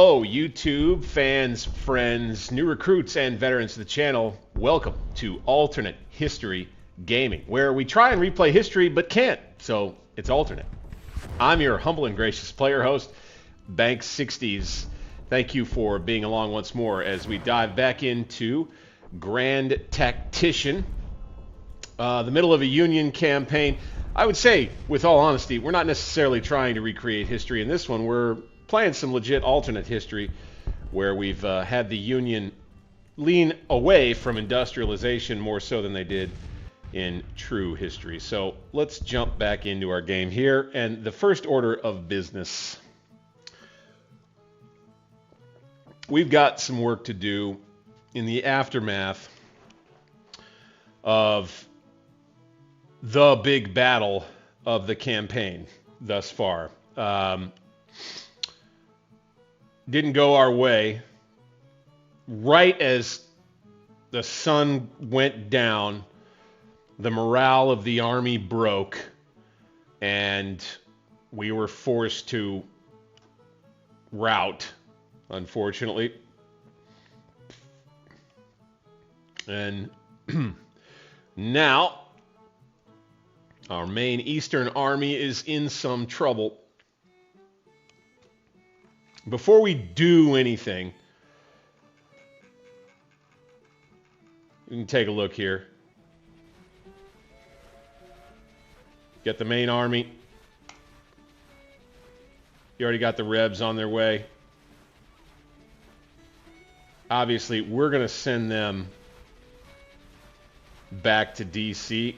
Hello, YouTube fans, friends, new recruits, and veterans of the channel. Welcome to Alternate History Gaming, where we try and replay history but can't, so it's alternate. I'm your humble and gracious player host, Bank60s. Thank you for being along once more as we dive back into Grand Tactician, the middle of a Union campaign. I would say, with all honesty, we're not necessarily trying to recreate history in this one. We're playing some legit alternate history where we've had the Union lean away from industrialization more so than they did in true history. So let's jump back into our game here. And the first order of business. We've got some work to do in the aftermath of the big battle of the campaign thus far. Didn't go our way. Right as the sun went down, the morale of the army broke, and we were forced to rout, unfortunately. And now, our main Eastern army is in some trouble. Before we do anything, you can take a look here. Get the main army. You already got the Rebs on their way. Obviously, we're going to send them back to DC.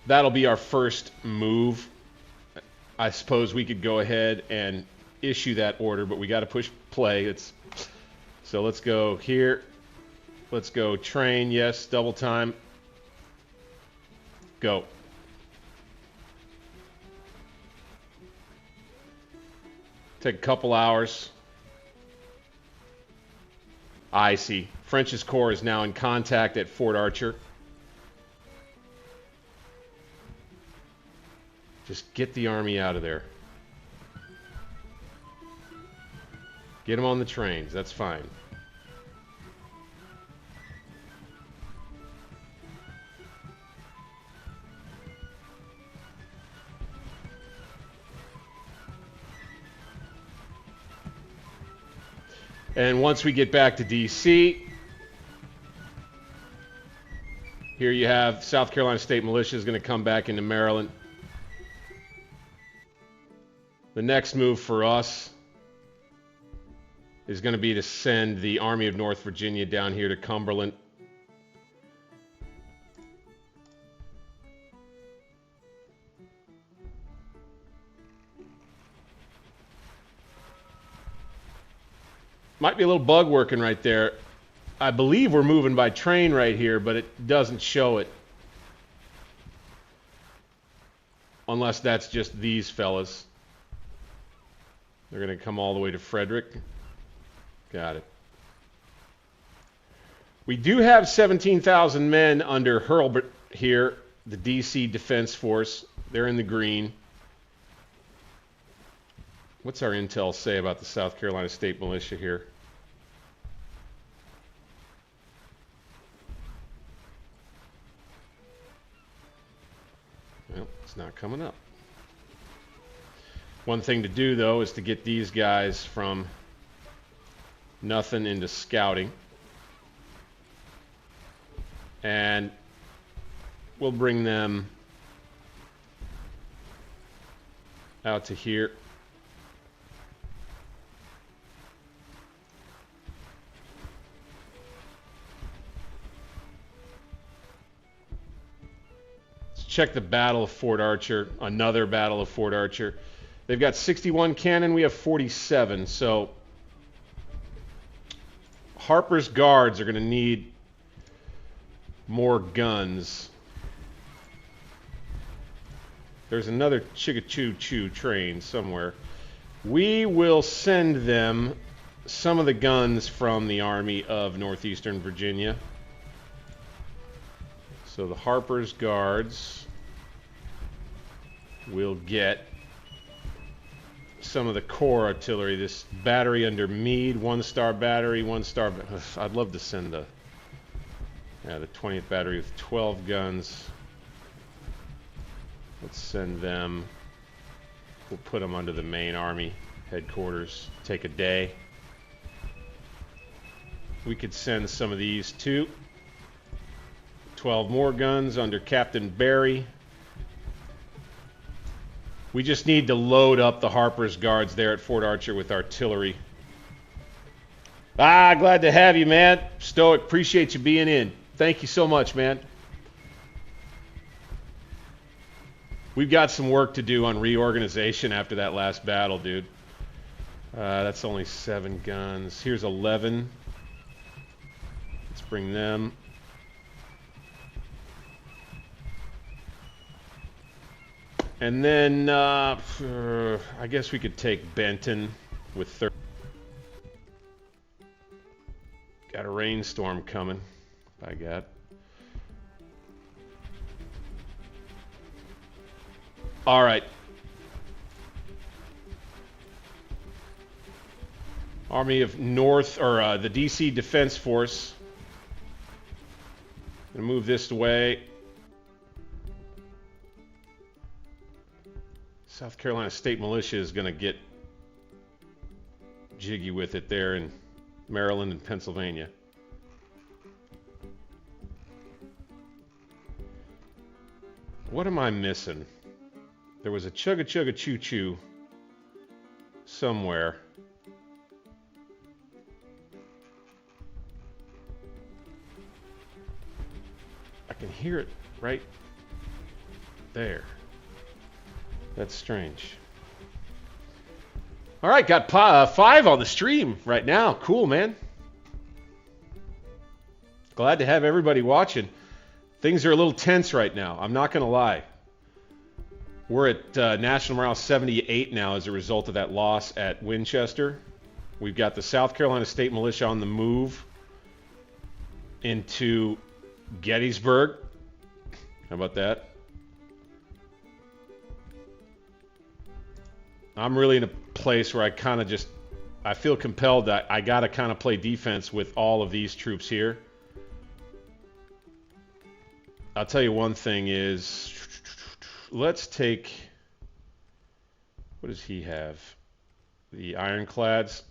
That'll be our first move. I suppose we could go ahead and issue that order, but we got to push play. So let's go here. Let's go train. Yes, double time. Go. Take a couple hours. I see. French's Corps is now in contact at Fort Archer. Just get the army out of there. Get them on the trains. That's fine. And once we get back to DC, here you have South Carolina State Militia is going to come back into Maryland. The next move for us is going to be to send the Army of North Virginia down here to Cumberland. Might be a little bug working right there. I believe we're moving by train right here, but it doesn't show it. Unless that's just these fellas. They're going to come all the way to Frederick. Got it. We do have 17,000 men under Hurlbut here, the DC Defense Force. They're in the green. What's our intel say about the South Carolina State Militia here? Well, it's not coming up. One thing to do, though, is to get these guys from nothing into scouting. And we'll bring them out to here. Let's check the Battle of Fort Archer, another Battle of Fort Archer. They've got 61 cannon, we have 47, so Harper's Guards are going to need more guns. There's another Chicka-Choo-Choo train somewhere. We will send them some of the guns from the Army of Northeastern Virginia. So the Harper's Guards will get some of the core artillery. This battery under Meade, 1-star battery, 1-star. I'd love to send the 20th battery with 12 guns. Let's send them. We'll put them under the main army headquarters. Take a day. We could send some of these too. 12 more guns under Captain Barry. We just need to load up the Harper's Guards there at Fort Archer with artillery. Glad to have you, man. Stoic, appreciate you being in. Thank you so much, man. We've got some work to do on reorganization after that last battle, dude. That's only 7 guns. Here's 11. Let's bring them. And then, I guess we could take Benton with 30. Got a rainstorm coming, by God. All right. Army of North, or the DC Defense Force. Gonna move this way. South Carolina State Militia is going to get jiggy with it there in Maryland and Pennsylvania. What am I missing? There was a chugga chugga choo choo somewhere. I can hear it right there. That's strange. All right, got 5 on the stream right now. Cool, man. Glad to have everybody watching. Things are a little tense right now. I'm not going to lie. We're at National Morale 78 now as a result of that loss at Winchester. We've got the South Carolina State Militia on the move into Gettysburg. How about that? I'm really in a place where I kind of just, I feel compelled that I got to kind of play defense with all of these troops here. I'll tell you one thing is, let's take, what does he have? The ironclads.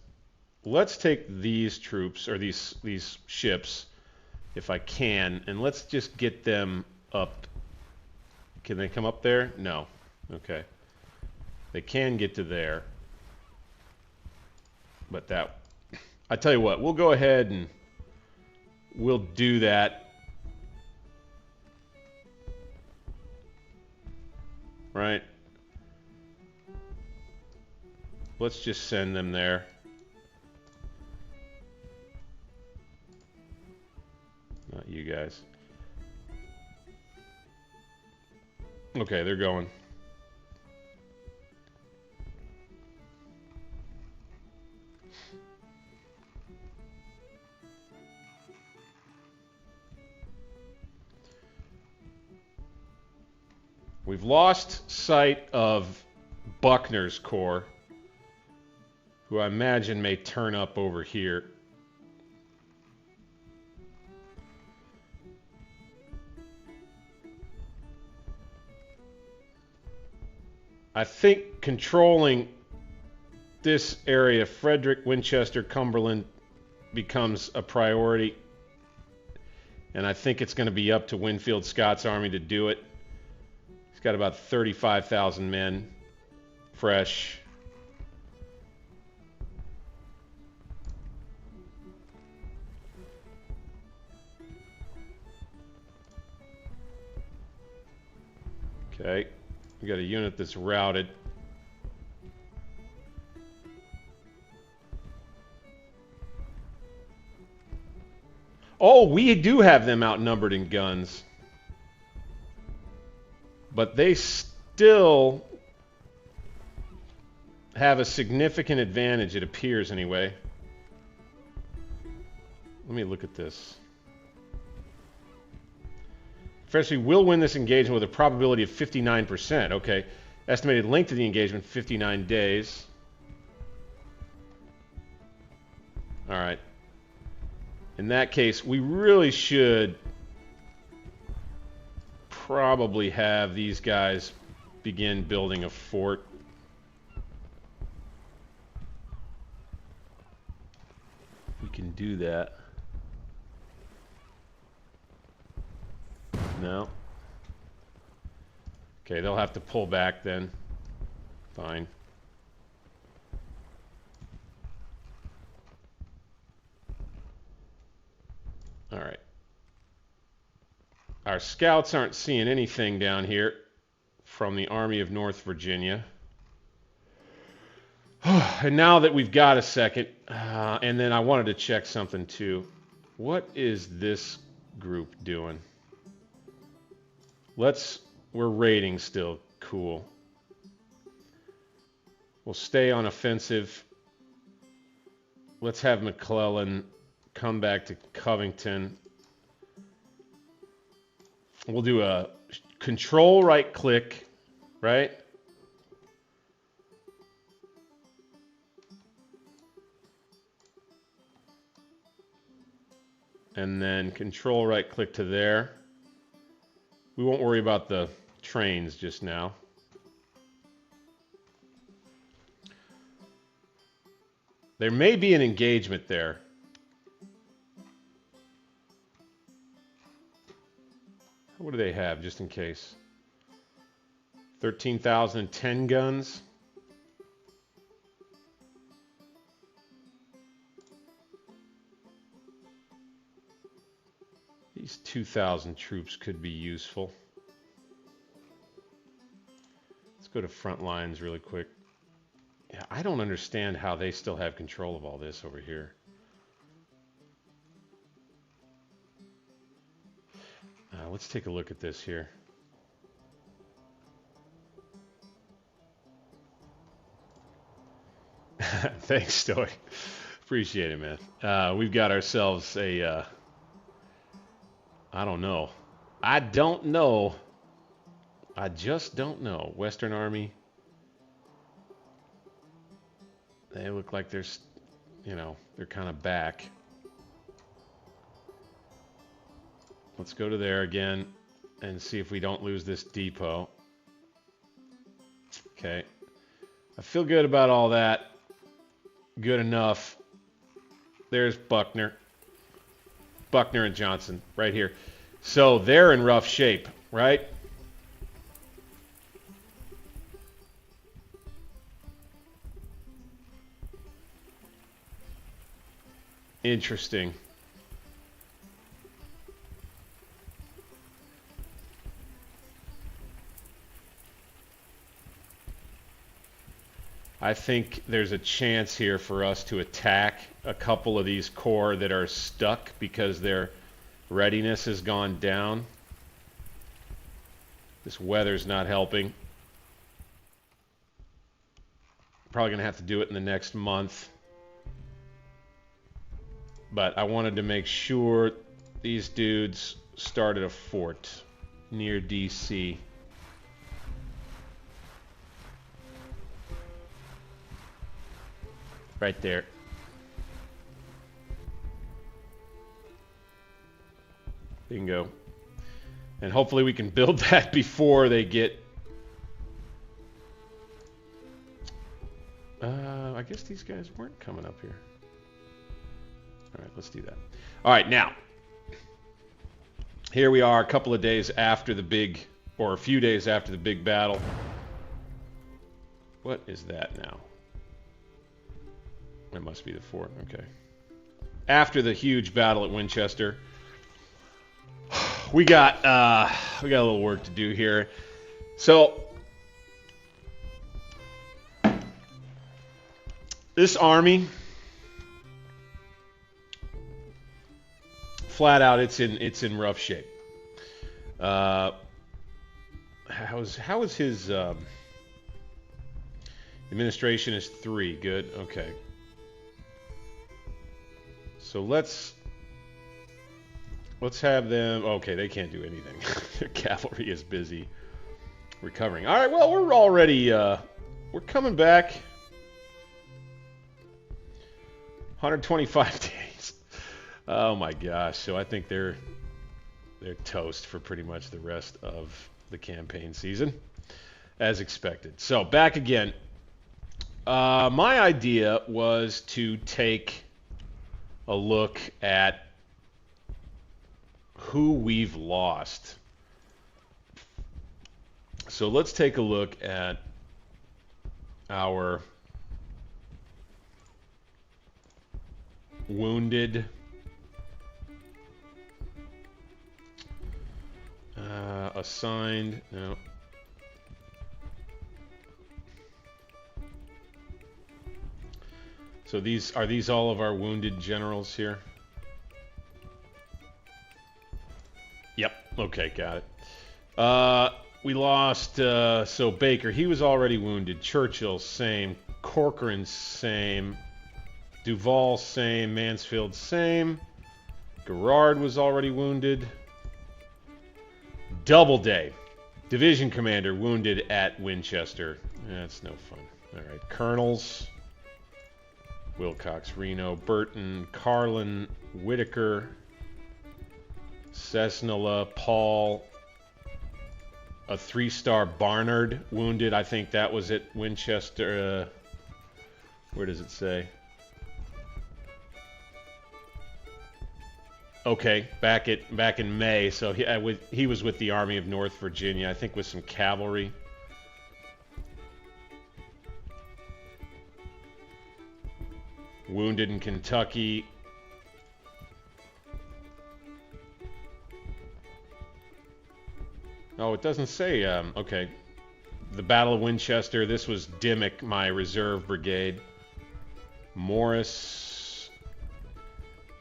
Let's take these troops, or these ships, if I can, and let's just get them up. Can they come up there? No. Okay. They can get to there. But that, I tell you what, we'll go ahead and we'll do that. Right? Let's just send them there. Not you guys. Okay, they're going. We've lost sight of Buckner's corps, who I imagine may turn up over here. I think controlling this area, Frederick, Winchester, Cumberland, becomes a priority. And I think it's going to be up to Winfield Scott's army to do it. He's got about 35,000 men, fresh. Okay, we got a unit that's routed. Oh, we do have them outnumbered in guns. But they still have a significant advantage, it appears anyway. Let me look at this. First, we will win this engagement with a probability of 59%. Okay. Estimated length of the engagement, 59 days. All right. In that case, we really should probably have these guys begin building a fort. We can do that. No. Okay, they'll have to pull back then. Fine. All right. Our scouts aren't seeing anything down here from the Army of North Virginia. And now that we've got a second, and then I wanted to check something too. What is this group doing? We're raiding still. Cool. We'll stay on offensive. Let's have McClellan come back to Covington. We'll do a control right click, right? And then control right click to there. We won't worry about the trains just now. There may be an engagement there. What do they have, just in case? 13,010 guns. These 2,000 troops could be useful. Let's go to front lines really quick. Yeah, I don't understand how they still have control of all this over here. Let's take a look at this here. Thanks, Stoic. Appreciate it, man. We've got ourselves a... I don't know. I don't know. I just don't know. Western Army. They look like they're, you know, they're kind of back. Let's go to there again and see if we don't lose this depot. Okay. I feel good about all that. Good enough. There's Buckner. Buckner and Johnson right here. So they're in rough shape, right? Interesting. I think there's a chance here for us to attack a couple of these corps that are stuck because their readiness has gone down. This weather's not helping. Probably going to have to do it in the next month. But I wanted to make sure these dudes started a fort near D.C. Right there. Bingo. And hopefully we can build that before they get... I guess these guys weren't coming up here. All right, let's do that. All right, now. Here we are a couple of days after the big... or a few days after the big battle. What is that now? It must be the fort, okay. After the huge battle at Winchester, we got a little work to do here. So this army, flat out, it's in rough shape. How is his administration is 3? Good, okay. So let's have them... Okay, they can't do anything. Their cavalry is busy recovering. All right, well, we're already... we're coming back. 125 days. Oh my gosh. So I think they're toast for pretty much the rest of the campaign season, as expected. So back again. My idea was to take a look at who we've lost. So let's take a look at our wounded assigned. No. So are these all of our wounded generals here? Yep. Okay, got it. We lost, so Baker, he was already wounded. Churchill, same. Corcoran, same. Duval, same. Mansfield, same. Garrard was already wounded. Doubleday, division commander, wounded at Winchester. That's no fun. All right, colonels. Wilcox, Reno, Burton, Carlin, Whitaker, Cessnola, Paul, a 3-star Barnard, wounded. I think that was at Winchester. Where does it say? Okay, back in May. So he was with the Army of North Virginia, I think, with some cavalry. Wounded in Kentucky. Oh, it doesn't say. Okay. The Battle of Winchester. This was Dimmock, my reserve brigade. Morris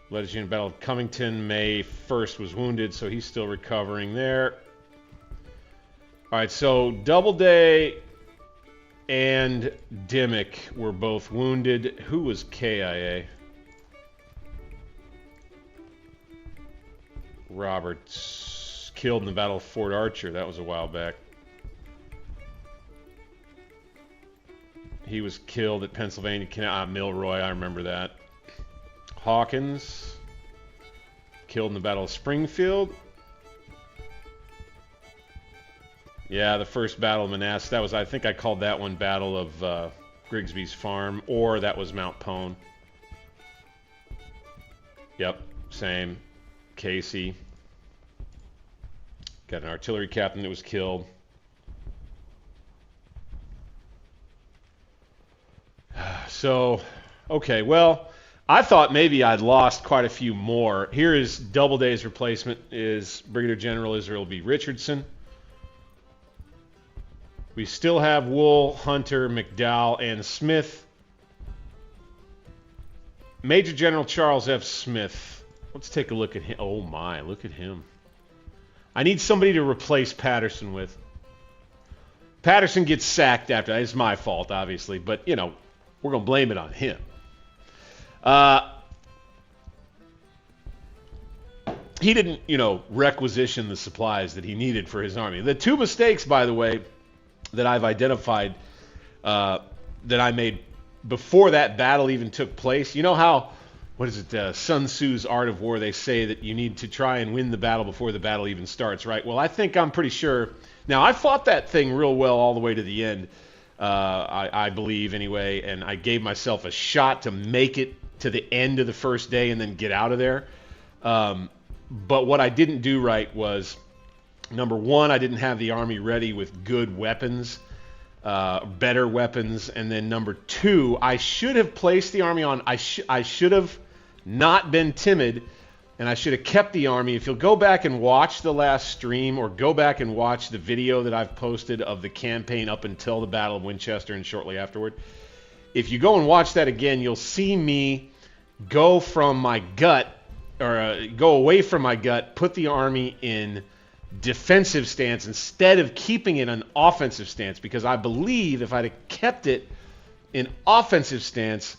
led us in Battle of Covington. May 1st was wounded, so he's still recovering there. All right, so Doubleday and Dimmock were both wounded. Who was KIA? Roberts, killed in the Battle of Fort Archer. That was a while back. He was killed at Pennsylvania Milroy. I remember that. Hawkins, killed in the Battle of Springfield. Yeah, the first Battle of Manassas. That was, I think I called that one Battle of Grigsby's Farm, or that was Mount Pone. Yep, same. Casey. Got an artillery captain that was killed. So, okay, well, I thought maybe I'd lost quite a few more. Here is Doubleday's replacement, is Brigadier General Israel B. Richardson. We still have Wool, Hunter, McDowell, and Smith. Major General Charles F. Smith. Let's take a look at him. Oh my, look at him. I need somebody to replace Patterson with. Patterson gets sacked after that. It's my fault, obviously, but, you know, we're going to blame it on him. He didn't, you know, requisition the supplies that he needed for his army. The two mistakes, by the way, that I've identified that I made before that battle even took place. You know how, what is it, Sun Tzu's Art of War, they say that you need to try and win the battle before the battle even starts, right? Well, I think I'm pretty sure. Now, I fought that thing real well all the way to the end, I believe anyway, and I gave myself a shot to make it to the end of the first day and then get out of there. But what I didn't do right was, number one, I didn't have the army ready with good weapons, better weapons, and then number two, I should have placed the army on, I should have not been timid, and I should have kept the army. If you'll go back and watch the last stream, or go back and watch the video that I've posted of the campaign up until the Battle of Winchester and shortly afterward, if you go and watch that again, you'll see me go from my gut, or go away from my gut, put the army in defensive stance instead of keeping it an offensive stance, because I believe if I'd have kept it in offensive stance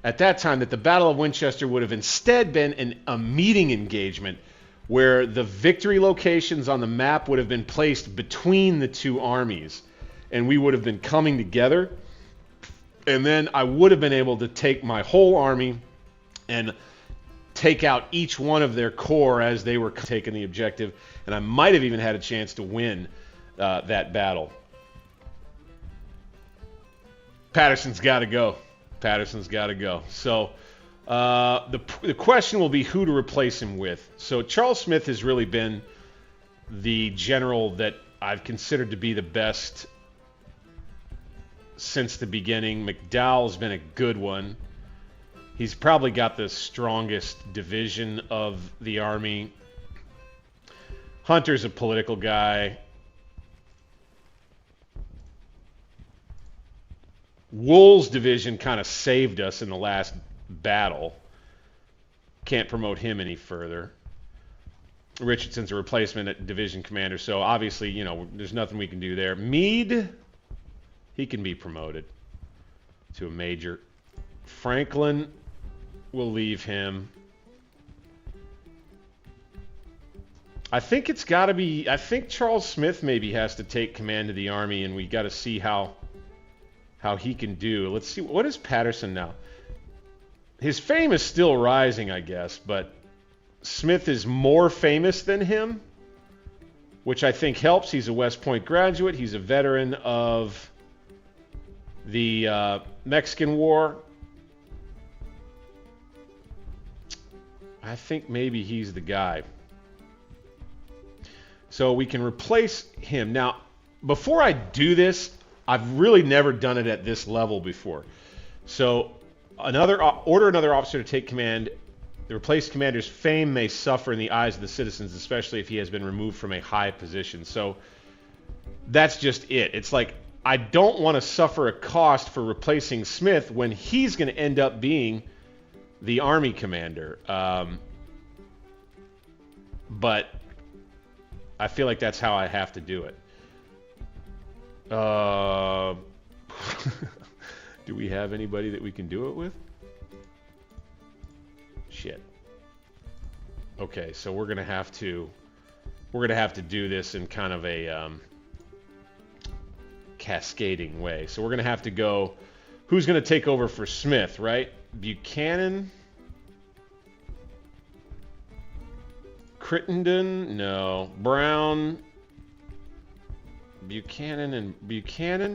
at that time, that the Battle of Winchester would have instead been a meeting engagement where the victory locations on the map would have been placed between the two armies, and we would have been coming together, and then I would have been able to take my whole army and take out each one of their corps as they were taking the objective, and I might have even had a chance to win that battle. Patterson's got to go. Patterson's got to go. So the question will be who to replace him with. So Charles Smith has really been the general that I've considered to be the best since the beginning. McDowell's been a good one. He's probably got the strongest division of the Army. Hunter's a political guy. Wool's division kind of saved us in the last battle. Can't promote him any further. Richardson's a replacement at division commander, so obviously, you know, there's nothing we can do there. Meade, he can be promoted to a major. Franklin, we'll leave him. I think it's got to be, I think Charles Smith maybe has to take command of the Army, and we got to see how he can do. Let's see, what is Patterson now? His fame is still rising, I guess, but Smith is more famous than him, which I think helps. He's a West Point graduate. He's a veteran of the Mexican War. I think maybe he's the guy. So we can replace him. Now, before I do this, I've really never done it at this level before. So order another officer to take command. The replaced commander's fame may suffer in the eyes of the citizens, especially if he has been removed from a high position. So that's just it. It's like, I don't want to suffer a cost for replacing Smith when he's going to end up being the Army commander. But I feel like that's how I have to do it. Do we have anybody that we can do it with? Shit. Okay, so we're gonna have to do this in kind of a cascading way. So we're gonna have to go. Who's gonna take over for Smith, right? Buchanan, Crittenden, no. Brown, Buchanan.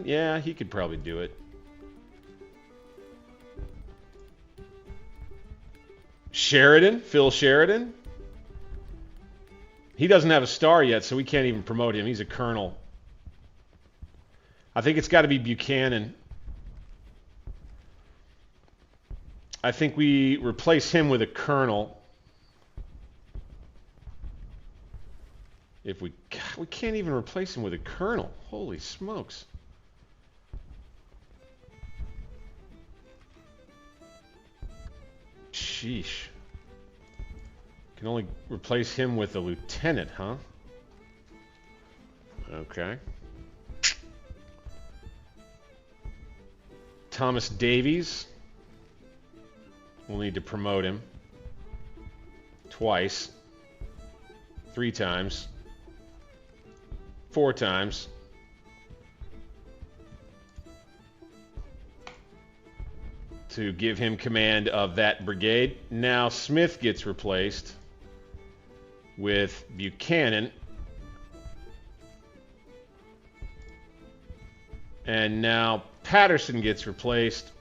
Yeah, he could probably do it. Sheridan, Phil Sheridan. He doesn't have a star yet, so we can't even promote him. He's a colonel. I think it's got to be Buchanan. I think we replace him with a colonel. If we can't even replace him with a colonel. Holy smokes. Sheesh. Can only replace him with a lieutenant, huh? Okay. Thomas Davies. We'll need to promote him. Twice. 3 times. 4 times. To give him command of that brigade. Now Smith gets replaced with Buchanan. And now Patterson gets replaced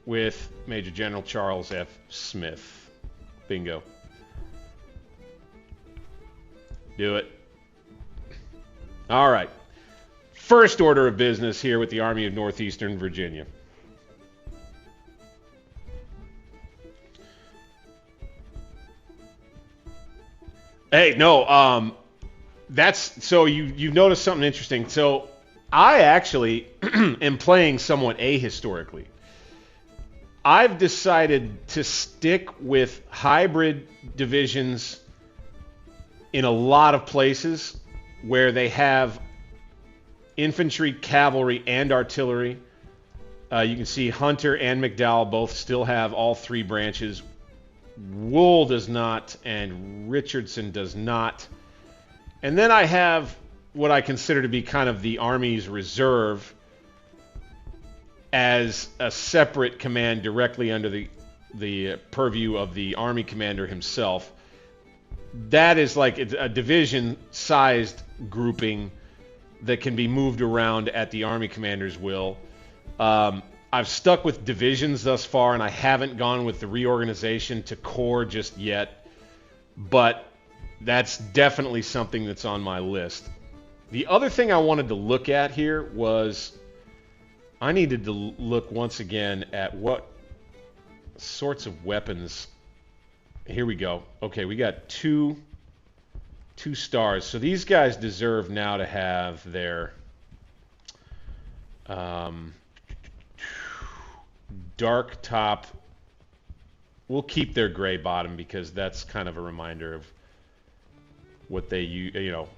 with Major General Charles F. Smith. Bingo. Do it. All right. First order of business here with the Army of Northeastern Virginia. Hey, no, that's, so you've noticed something interesting. So I actually am playing somewhat ahistorically. I've decided to stick with hybrid divisions in a lot of places where they have infantry, cavalry, and artillery. You can see Hunter and McDowell both still have all 3 branches. Wool does not, and Richardson does not. And then I have what I consider to be kind of the Army's reserve as a separate command directly under the the purview of the Army commander himself. That is like a division-sized grouping that can be moved around at the Army commander's will. I've stuck with divisions thus far, and I haven't gone with the reorganization to corps just yet, but that's definitely something that's on my list. The other thing I wanted to look at here was I needed to look once again at what sorts of weapons. Here we go. Okay, we got two stars. So these guys deserve now to have their dark top. We'll keep their gray bottom because that's kind of a reminder of what they, you know,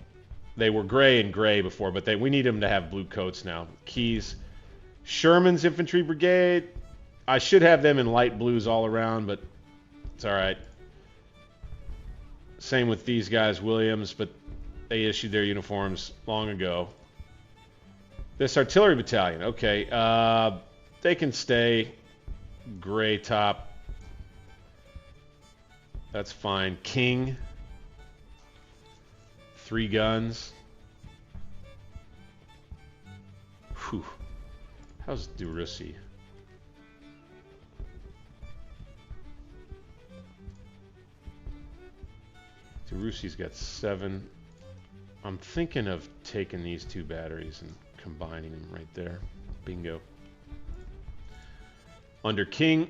they were gray and gray before, but we need them to have blue coats now. Keys. Sherman's Infantry Brigade. I should have them in light blues all around, but it's all right. Same with these guys, Williams, but they issued their uniforms long ago. This artillery battalion, okay. They can stay gray top. That's fine. King. 3 guns. Whew. How's Durussi? Durussi's got 7. I'm thinking of taking these 2 batteries and combining them right there. Bingo. Under King,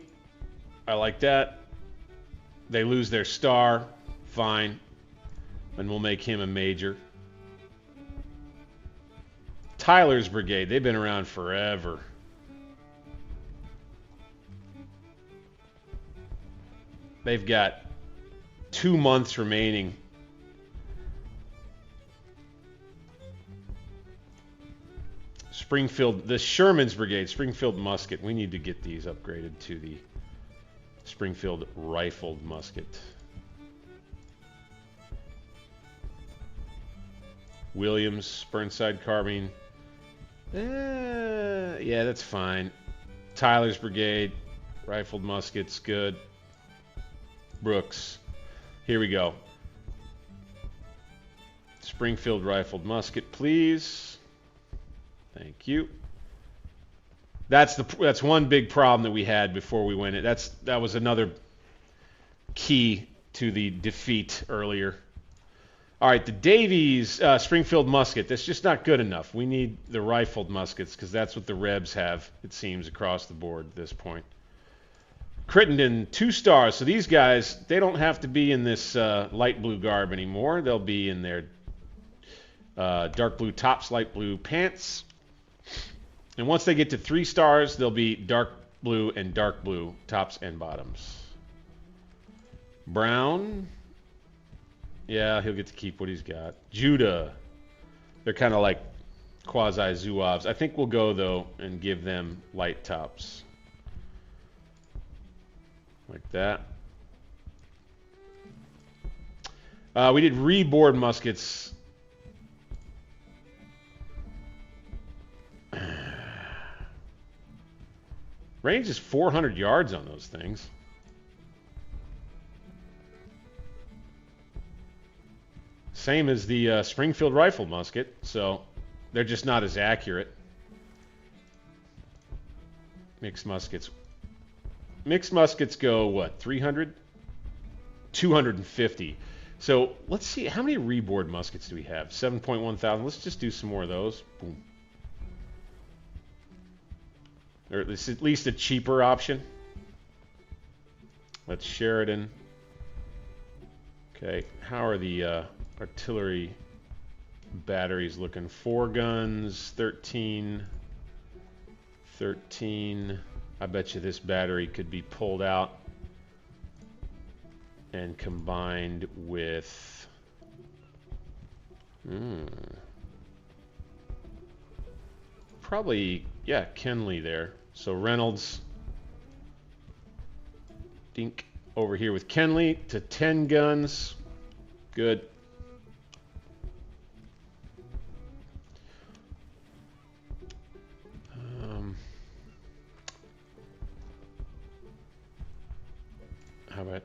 I like that. They lose their star. Fine. And we'll make him a major. Tyler's Brigade. They've been around forever. They've got 2 months remaining. Springfield, the Sherman's Brigade, Springfield musket. We need to get these upgraded to the Springfield rifled musket. Williams, Burnside carbine. Yeah, that's fine. Tyler's Brigade, rifled muskets, good. Brooks. Here we go. Springfield rifled musket, please. Thank you. That's one big problem that we had before we went in. That was another key to the defeat earlier. All right, the Davies Springfield musket. That's just not good enough. We need the rifled muskets because that's what the Rebs have, it seems, across the board at this point. Crittenden, 2 stars. So these guys, they don't have to be in this light blue garb anymore. They'll be in their dark blue tops, light blue pants. And once they get to 3 stars, they'll be dark blue and dark blue tops and bottoms. Brown. Yeah, he'll get to keep what he's got. Judah. They're kind of like quasi-Zouaves. I think we'll go, though, and give them light tops. Like that. We did reboard muskets. Range is 400 yards on those things. Same as the Springfield rifle musket, so they're just not as accurate. Mixed muskets. Mixed muskets go, what, 300? 250. So let's see, how many reboard muskets do we have? 7.1 thousand. Let's just do some more of those. Boom. Or at least a cheaper option. Let's Sheridan. Okay, how are the artillery batteries looking? 4 guns, 13. I bet you this battery could be pulled out and combined with probably, yeah, Kenley there. So Reynolds, dink over here with Kenley to 10 guns. Good. How about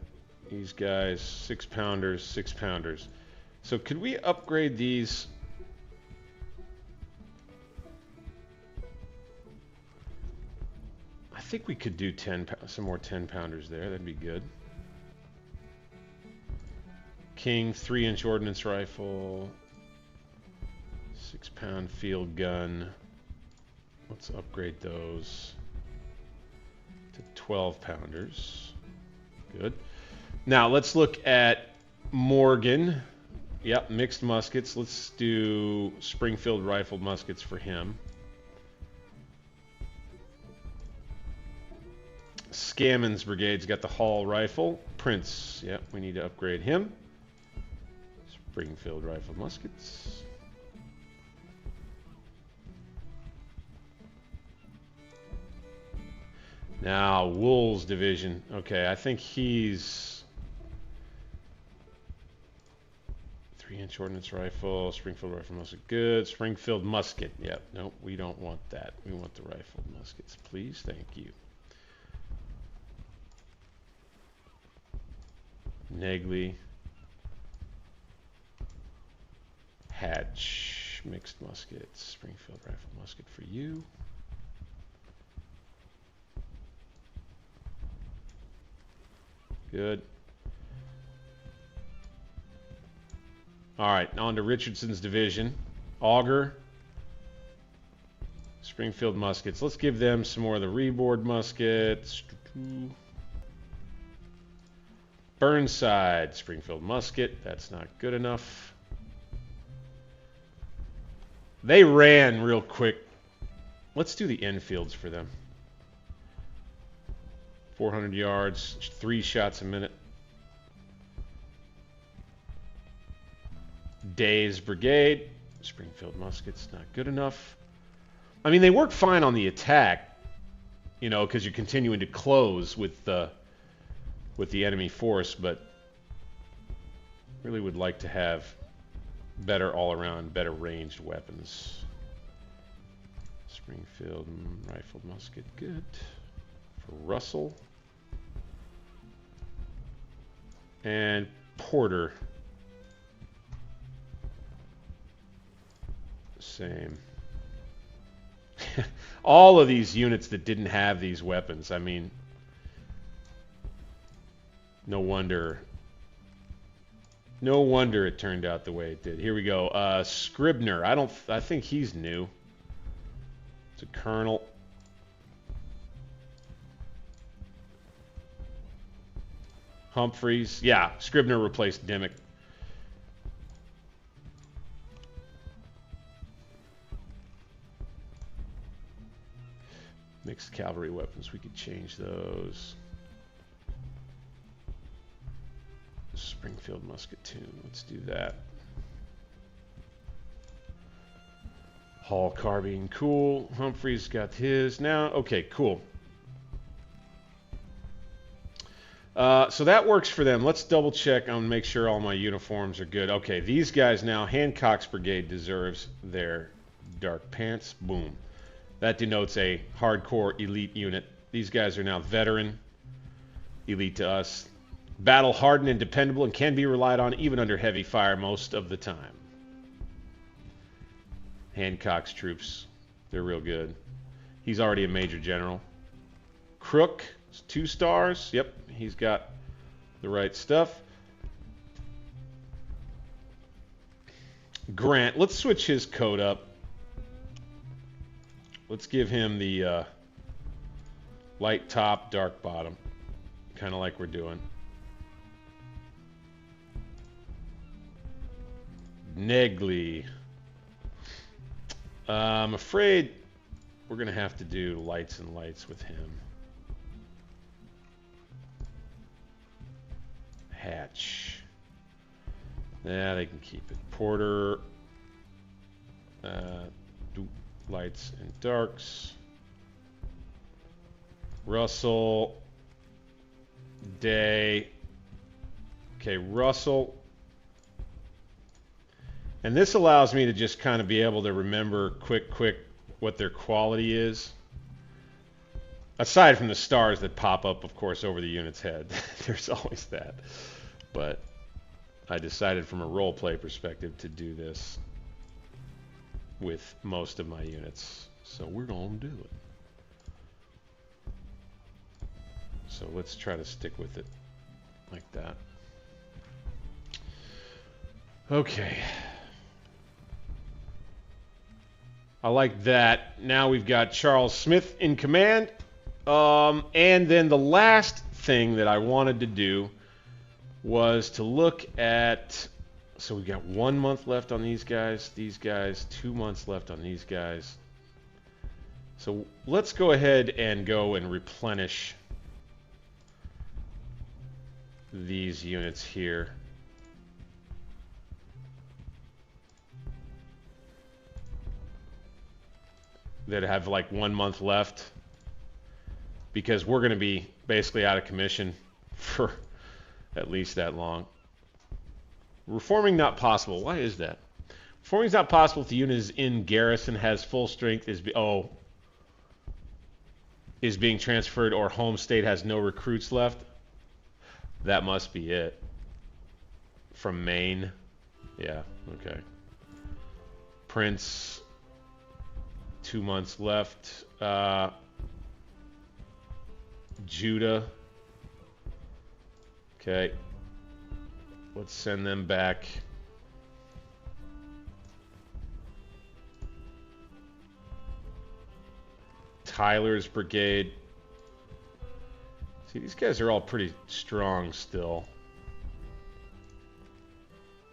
these guys? 6-pounders, 6-pounders. So could we upgrade these? I think we could do some more 10-pounders there. That'd be good. King 3-inch ordnance rifle, 6-pound field gun. Let's upgrade those to 12-pounders. Good. Now let's look at Morgan. Yep, mixed muskets. Let's do Springfield rifled muskets for him. Scammons Brigade's got the Hall rifle. Prince, yep, we need to upgrade him. Springfield rifled muskets. Now, Wool's division. Okay, I think he's 3-inch ordnance rifle, Springfield rifle musket. Good. Springfield musket. Yep. Nope, we don't want that. We want the rifled muskets, please. Thank you. Negley. Hatch. Mixed muskets. Springfield rifle musket for you. Good. All right, on to Richardson's division. Auger. Springfield muskets. Let's give them some more of the reboard muskets. Burnside. Springfield musket. That's not good enough. They ran real quick. Let's do the Enfields for them. 400 yards, 3 shots a minute. Day's Brigade, Springfield muskets, not good enough. I mean, they work fine on the attack, you know, because you're continuing to close with the enemy force, but really would like to have better all-around, better ranged weapons. Springfield rifled musket, good. For Russell. And Porter. Same. All of these units that didn't have these weapons, I mean, no wonder it turned out the way it did. Here we go. Scribner. I think he's new. It's a colonel. Humphreys. Yeah, Scribner replaced Dimmick. Mixed cavalry weapons. We could change those. Springfield musketoon. Let's do that. Hall carbine. Cool. Humphreys got his now. Okay, cool. So that works for them. Let's double check and make sure all my uniforms are good. Okay, these guys now, Hancock's Brigade deserves their dark pants. Boom. That denotes a hardcore elite unit. These guys are now veteran. Elite to us. Battle hardened and dependable and can be relied on even under heavy fire most of the time. Hancock's troops, they're real good. He's already a major general. Crook, 2 stars. Yep, he's got the right stuff. Grant, let's switch his coat up. Let's give him the light top, dark bottom. Kind of like we're doing. Negley. I'm afraid we're going to have to do lights and lights with him. Hatch. Yeah, they can keep it. Porter. Do lights and darks. Russell. Day. Okay, Russell. And this allows me to just kind of be able to remember quick what their quality is. Aside from the stars that pop up, of course, over the unit's head. There's always that. But I decided from a roleplay perspective to do this with most of my units. So we're going to do it. So let's try to stick with it like that. Okay. I like that. Now we've got Charles Smith in command. And then the last thing that I wanted to do was to look at, so we've got 1 month left on these guys, 2 months left on these guys. So let's go ahead and go and replenish these units here. That have like 1 month left, because we're going to be basically out of commission for at least that long. Reforming not possible. Why is that? Reforming is not possible if the unit is in garrison, has full strength, is being transferred, or home state has no recruits left. That must be it. From Maine. Yeah, okay. Prince, 2 months left. Judah. Okay. Let's send them back. Tyler's brigade. See, these guys are all pretty strong still.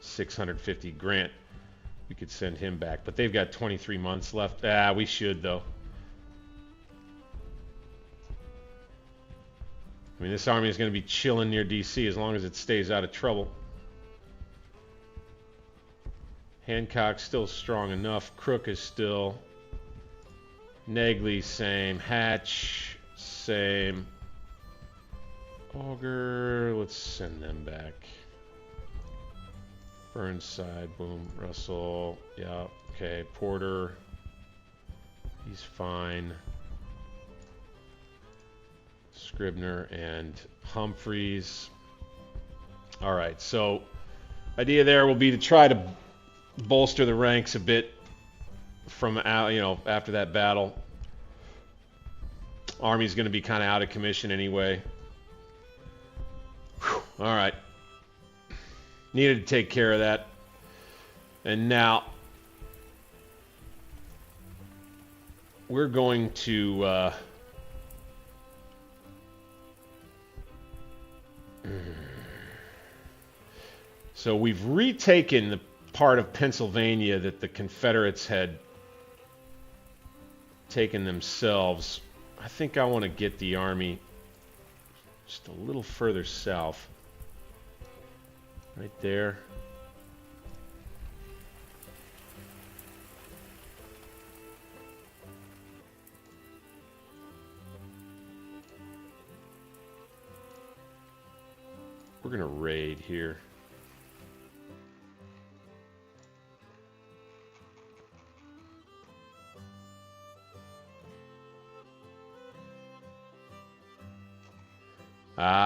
650 Grant. We could send him back, but they've got 23 months left. We should, though. I mean, this army is going to be chilling near D.C. as long as it stays out of trouble. Hancock's still strong enough. Crook is still. Negley, same. Hatch, same. Augur, let's send them back. Burnside, boom. Russell, yeah, okay. Porter, he's fine. Scribner and Humphreys. All right, so idea there will be to try to bolster the ranks a bit from out, after that battle. Army's going to be kind of out of commission anyway. Whew. All right. Needed to take care of that. And now we're going to so we've retaken the part of Pennsylvania that the Confederates had taken themselves. I think I want to get the army just a little further south. Right there. We're going to raid here.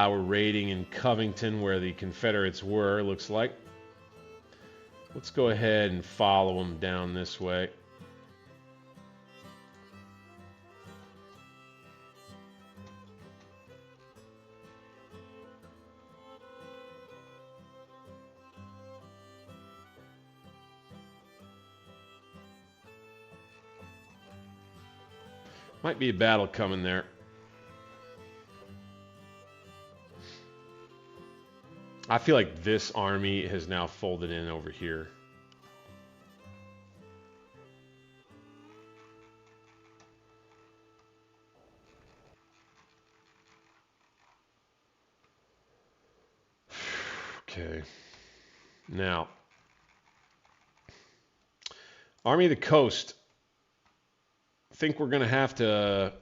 We're raiding in Covington where the Confederates were, looks like. Let's go ahead and follow them down this way. Might be a battle coming there. I feel like this army has now folded in over here. Okay. Now, Army of the Coast. I think we're going to have to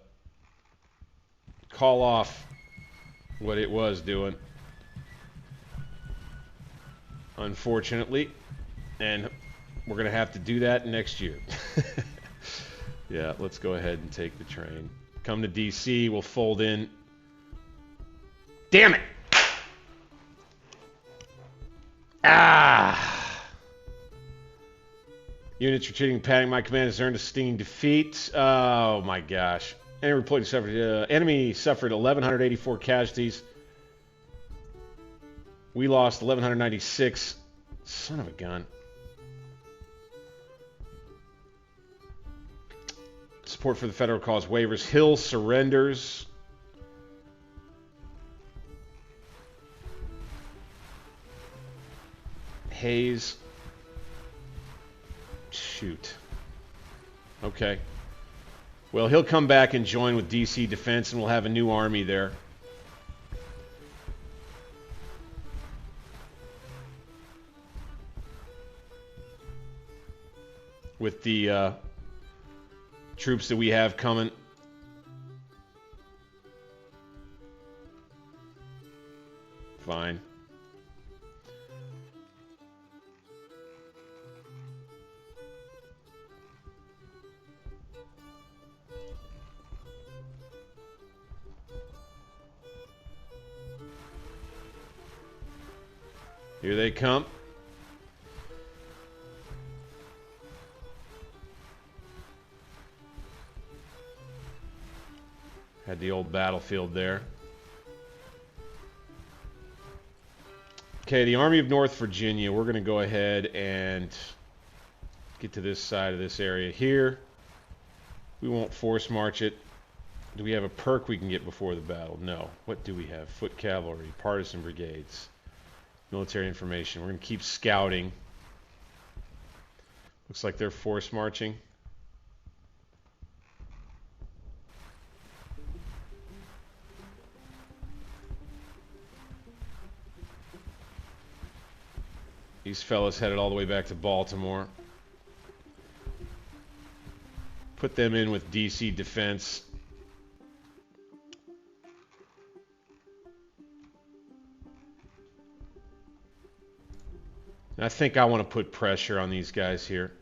call off what it was doing. Unfortunately, and we're going to have to do that next year. Yeah, let's go ahead and take the train. come to D.C. We'll fold in. Damn it! Ah! Units retreating, padding. My command has earned a stinging defeat. Oh my gosh! Enemy suffered 1,184 casualties. We lost 1,196. Son of a gun. Support for the federal cause waivers. Hill surrenders. Hayes. Shoot. Okay. Well, he'll come back and join with DC Defense, and we'll have a new army there. With the troops that we have coming. Fine. Here they come. Had the old battlefield there. Okay, the Army of North Virginia. We're going to go ahead and get to this side of this area here. We won't force march it. Do we have a perk we can get before the battle? No. What do we have? Foot cavalry, partisan brigades, military information. We're going to keep scouting. Looks like they're force marching. These fellas headed all the way back to Baltimore. Put them in with DC Defense. And I think I want to put pressure on these guys here.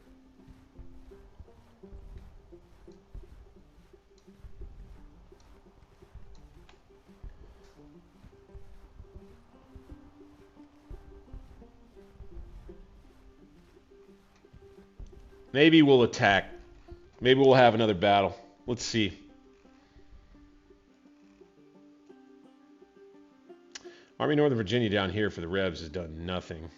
Maybe we'll attack. Maybe we'll have another battle. Let's see. Army Northern Virginia down here for the Rebs has done nothing.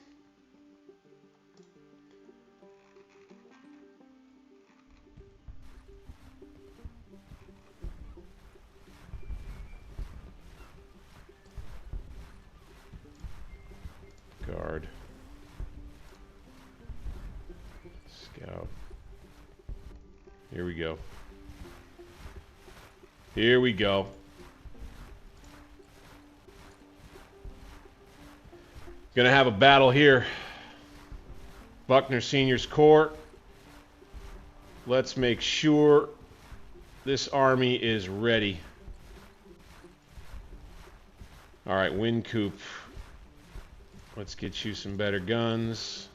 Guard. Scout. Here we go. Here we go. Gonna have a battle here. Buckner Senior's Corps. Let's make sure this army is ready. All right, Wynkoop. Let's get you some better guns.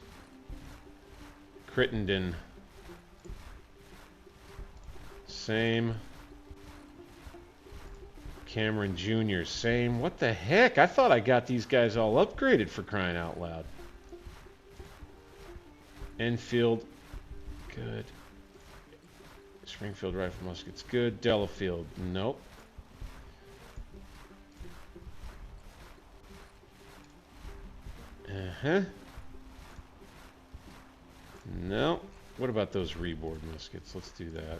Crittenden. Same. Cameron Jr. Same. What the heck? I thought I got these guys all upgraded, for crying out loud. Enfield. Good. Springfield Rifle Muskets. Good. Delafield. Nope. Uh-huh. No. What about those reboard muskets? Let's do that.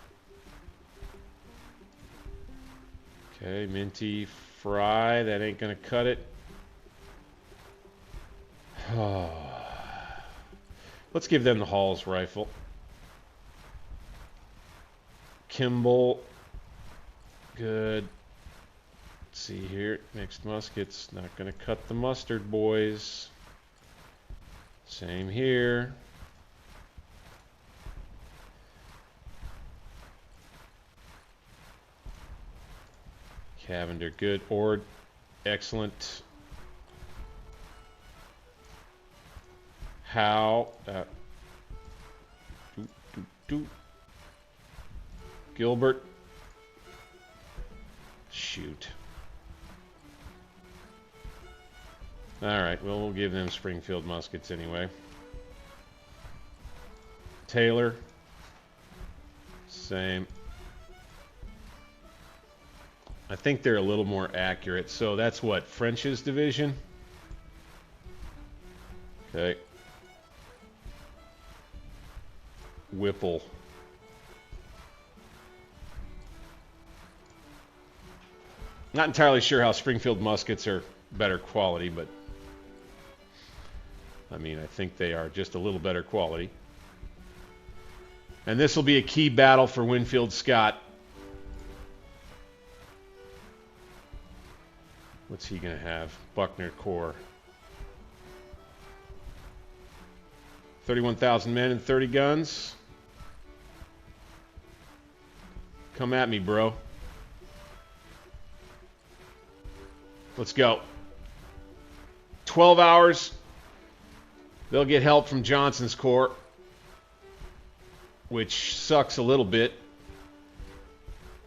Okay, Minty, Fry. That ain't gonna cut it. Let's give them the Hall's rifle. Kimball. Good. Let's see here. Mixed muskets. Not gonna cut the mustard, boys. Same here. Cavender, good. Ord, excellent. How? Gilbert. Shoot. Alright, well, we'll give them Springfield muskets anyway. Taylor. Same. I think they're a little more accurate. So that's what? French's division? Okay. Whipple. Not entirely sure how Springfield muskets are better quality, but I mean, I think they are just a little better quality. And this will be a key battle for Winfield Scott. What's he going to have? Buckner Corps. 31,000 men and 30 guns. Come at me, bro. Let's go. 12 hours. They'll get help from Johnson's Corps, which sucks a little bit.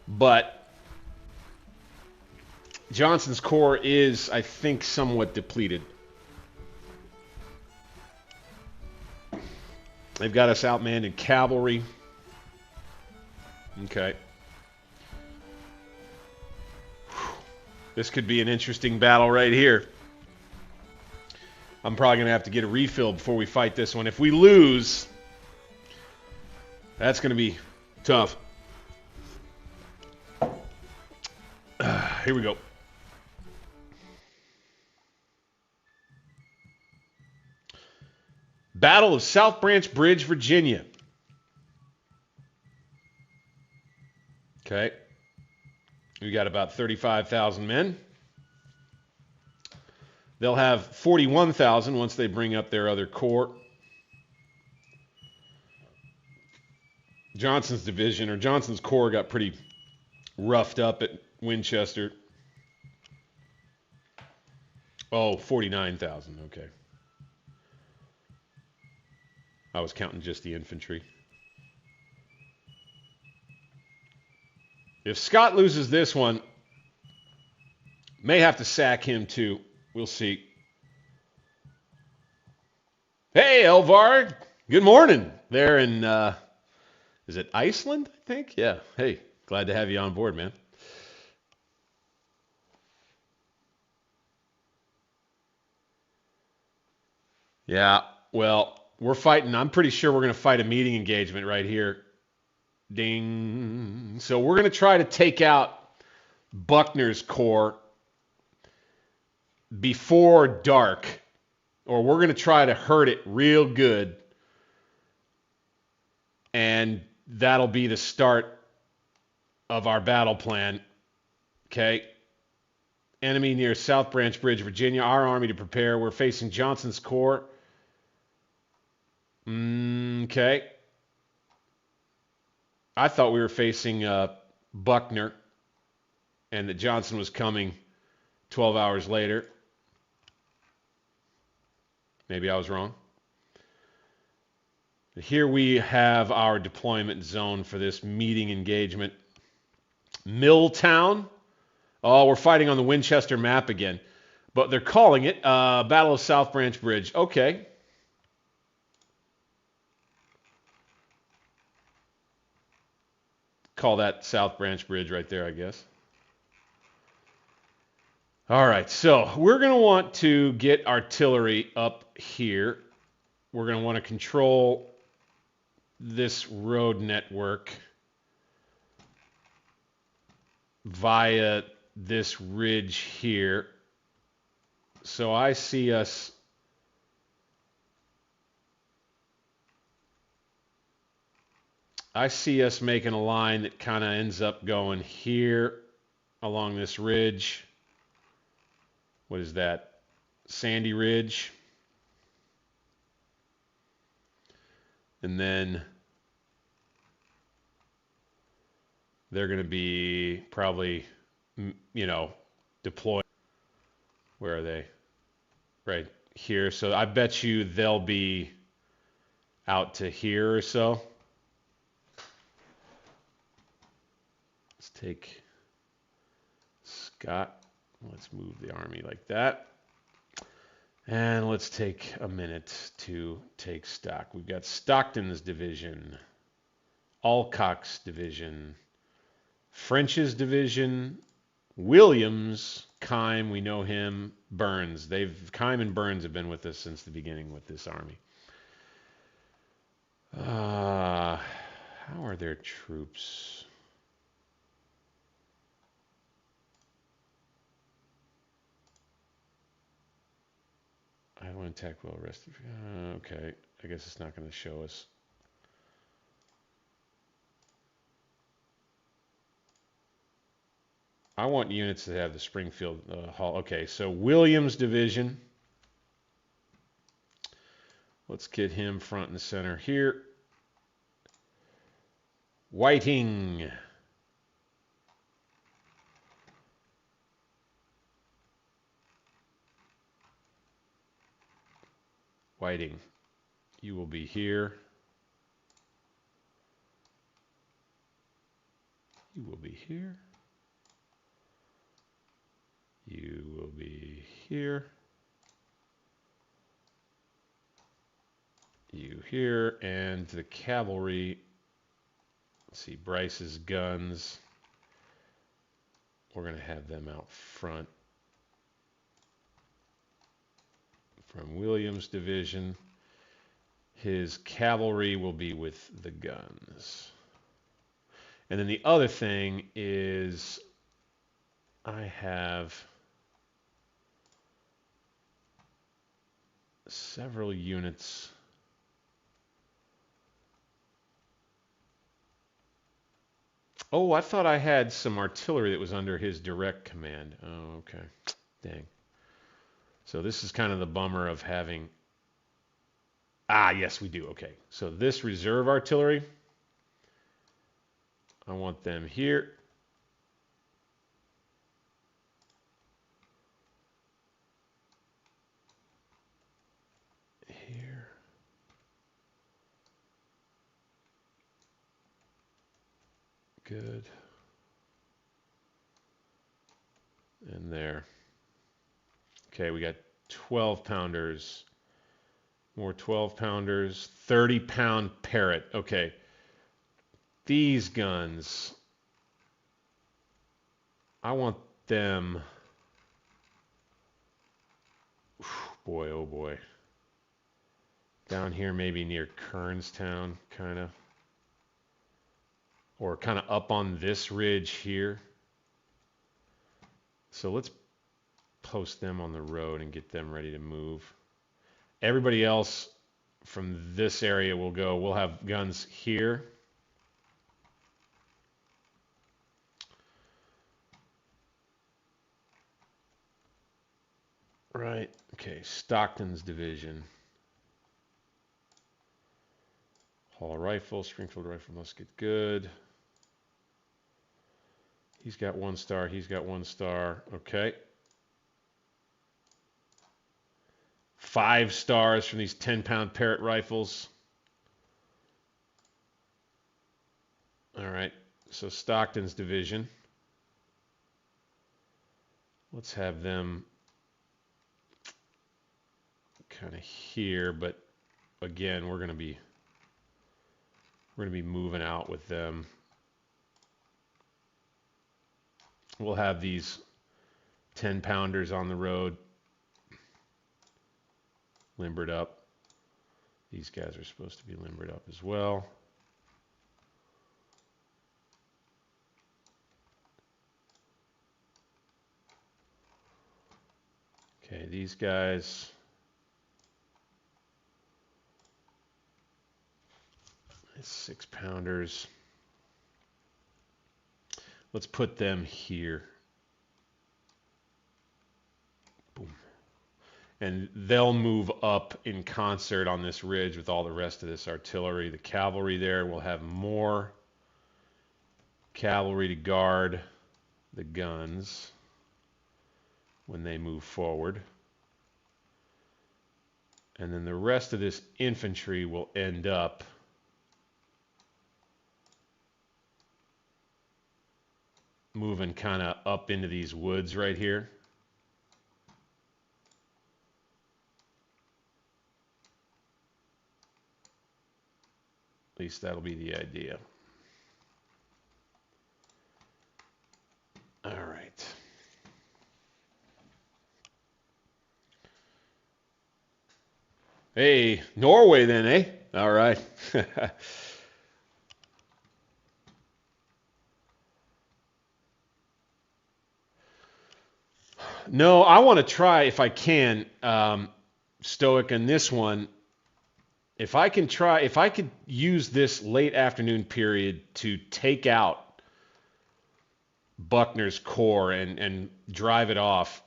But Johnson's Corps is, I think, somewhat depleted. They've got us outmanned in cavalry. Okay. This could be an interesting battle right here. I'm probably going to have to get a refill before we fight this one. If we lose, that's going to be tough. Here we go. Battle of South Branch Bridge, Virginia. Okay. We got about 35,000 men. They'll have 41,000 once they bring up their other corps. Johnson's division, or Johnson's corps, got pretty roughed up at Winchester. Oh, 49,000, okay. I was counting just the infantry. If Scott loses this one, may have to sack him too. We'll see. Hey, Elvar. Good morning. There in, is it Iceland, I think? Yeah. Hey, glad to have you on board, man. Yeah, well, we're fighting. I'm pretty sure we're going to fight a meeting engagement right here. Ding. So we're going to try to take out Buckner's corps before dark, or we're going to try to hurt it real good, and that'll be the start of our battle plan. Okay. Enemy near South Branch Bridge, Virginia. Our army to prepare. We're facing Johnson's corps. Okay. I thought we were facing Buckner, and that Johnson was coming 12 hours later. Maybe I was wrong. Here we have our deployment zone for this meeting engagement. Milltown. Oh, we're fighting on the Winchester map again. But they're calling it Battle of South Branch Bridge. Okay. Call that South Branch Bridge right there, I guess. All right, so we're going to want to get artillery up here. We're going to want to control this road network via this ridge here. So I see us making a line that kind of ends up going here along this ridge. What is that? Sandy Ridge. And then they're going to be probably, you know, deployed. Where are they? Right here. So I bet you they'll be out to here or so. Let's take Scott. Let's move the army like that. And let's take a minute to take stock. We've got Stockton's division, Alcock's division, French's division, Williams, Keim, we know him, Burns. Keim and Burns have been with us since the beginning with this army. How are their troops? I want to attack well rested. Okay, I guess it's not going to show us. I want units that have the Springfield Hall. Okay, so Williams division. Let's get him front and center here. Whiting. Whiting, you will be here. You will be here. You will be here. You here. And the cavalry, let's see, Bryce's guns. We're going to have them out front. From Williams' division. His cavalry will be with the guns. And then the other thing is I have several units. Oh, I thought I had some artillery that was under his direct command. Oh, okay. Dang. So this is kind of the bummer of having... Ah, yes, we do. Okay. So this reserve artillery, I want them here. Here. Good. And there. Okay, we got 12 pounders. More 12 pounders. 30-pound Parrott. Okay. These guns, I want them. Boy, oh boy. Down here, maybe near Kernstown, kind of. Or kind of up on this ridge here. So let's post them on the road and get them ready to move. Everybody else from this area will go. We'll have guns here. Right. Okay. Stockton's division. Hall rifle, Springfield rifle musket, good. He's got 1 star. He's got 1 star. Okay. 5 stars from these 10-pound Parrott rifles. All right. So Stockton's division. Let's have them kind of here, but again, we're going to be moving out with them. We'll have these 10-pounders on the road, limbered up. These guys are supposed to be limbered up as well. Okay, these guys. 6-pounders. Let's put them here. Boom. And they'll move up in concert on this ridge with all the rest of this artillery. The cavalry there will have more cavalry to guard the guns when they move forward. And then the rest of this infantry will end up moving kind of up into these woods right here. At least that'll be the idea. All right. Hey, Norway then, eh? All right. No, I want to try, if I can, Stoic in this one. If I could use this late afternoon period to take out Buckner's corps and drive it off,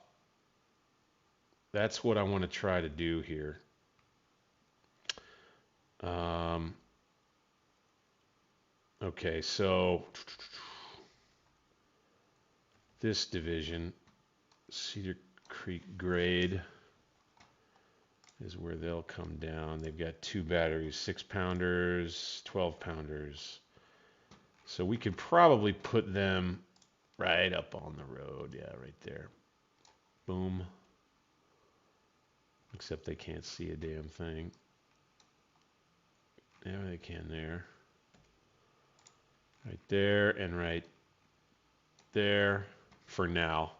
that's what I want to try to do here. Okay, so this division, Cedar Creek Grade, is where they'll come down. They've got 2 batteries, 6-pounders, 12-pounders. So we could probably put them right up on the road. Yeah, right there. Boom. Except they can't see a damn thing. There they can there. Right there and right there for now.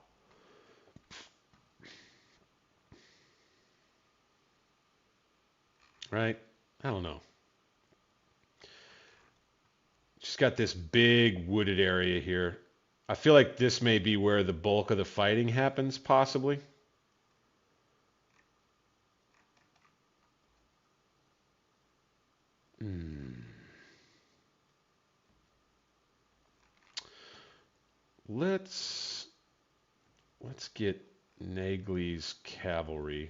Right? I don't know. Just got this big wooded area here. I feel like this may be where the bulk of the fighting happens, possibly. Let's get Nagley's cavalry.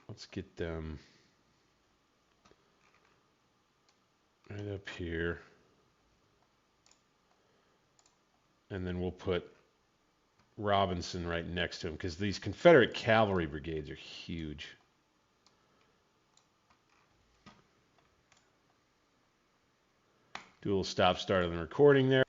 Let's get them right up here. And then we'll put Robinson right next to him, because these Confederate cavalry brigades are huge. Do a little stop-start on the recording there.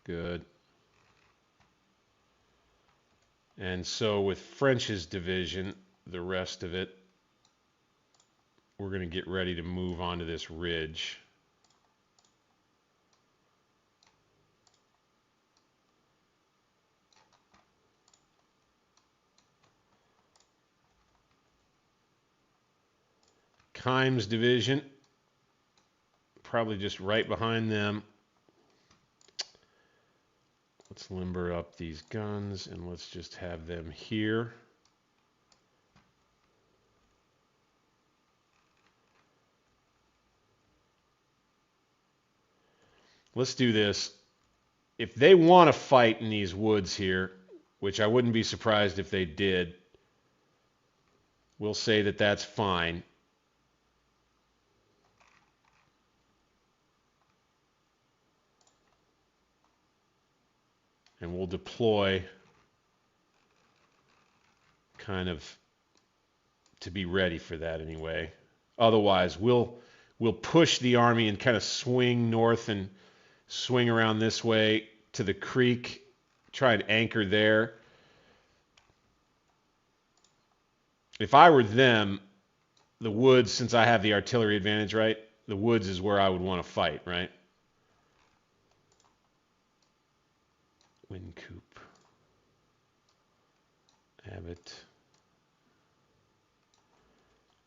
Good. And so with French's division, the rest of it, we're going to get ready to move onto this ridge. Kimes' division, probably just right behind them. Let's limber up these guns and let's just have them here. Let's do this. If they want to fight in these woods here, which I wouldn't be surprised if they did, we'll say that that's fine. And we'll deploy kind of to be ready for that anyway. Otherwise, we'll push the army and kind of swing north and swing around this way to the creek, try and anchor there. If I were them, the woods, since I have the artillery advantage, right? The woods is where I would want to fight, right? Wincoop. Abbott.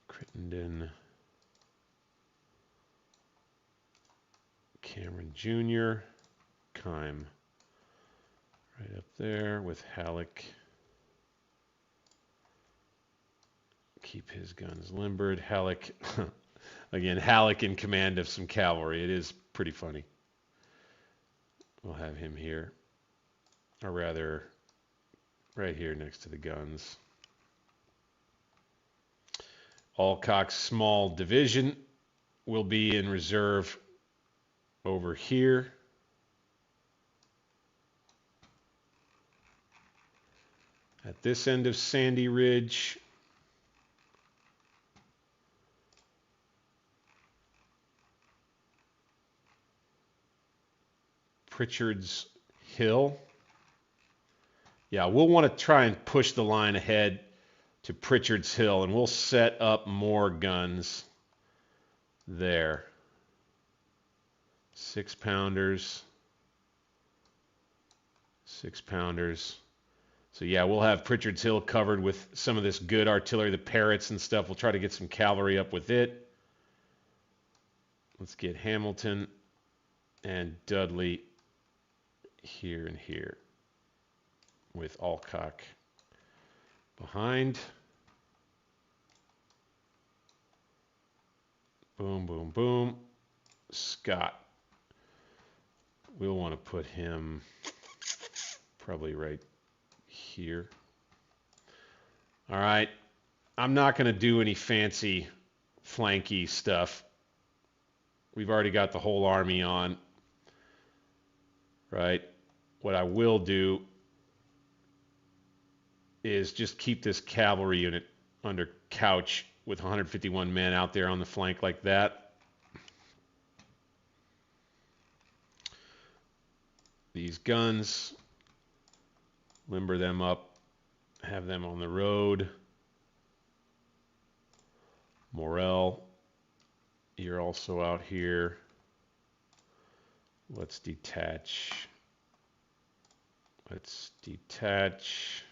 Crittenden. Cameron Jr. Kime. Right up there with Halleck. Keep his guns limbered. Halleck, again, Halleck in command of some cavalry. It is pretty funny. We'll have him here. Or rather, right here next to the guns. Alcock's small division will be in reserve over here. At this end of Sandy Ridge. Pritchard's Hill. Yeah, we'll want to try and push the line ahead to Pritchard's Hill, and we'll set up more guns there. 6-pounders. 6-pounders. So yeah, we'll have Pritchard's Hill covered with some of this good artillery, the Parrots and stuff. We'll try to get some cavalry up with it. Let's get Hamilton and Dudley here and here with Alcock behind. Boom, boom, boom. Scott. We'll want to put him probably right here. All right. I'm not going to do any fancy flanky stuff. We've already got the whole army on. Right? What I will do is just keep this cavalry unit under Couch with 151 men out there on the flank like that. These guns, limber them up, have them on the road. Morel, you're also out here. Let's detach. Let's detach.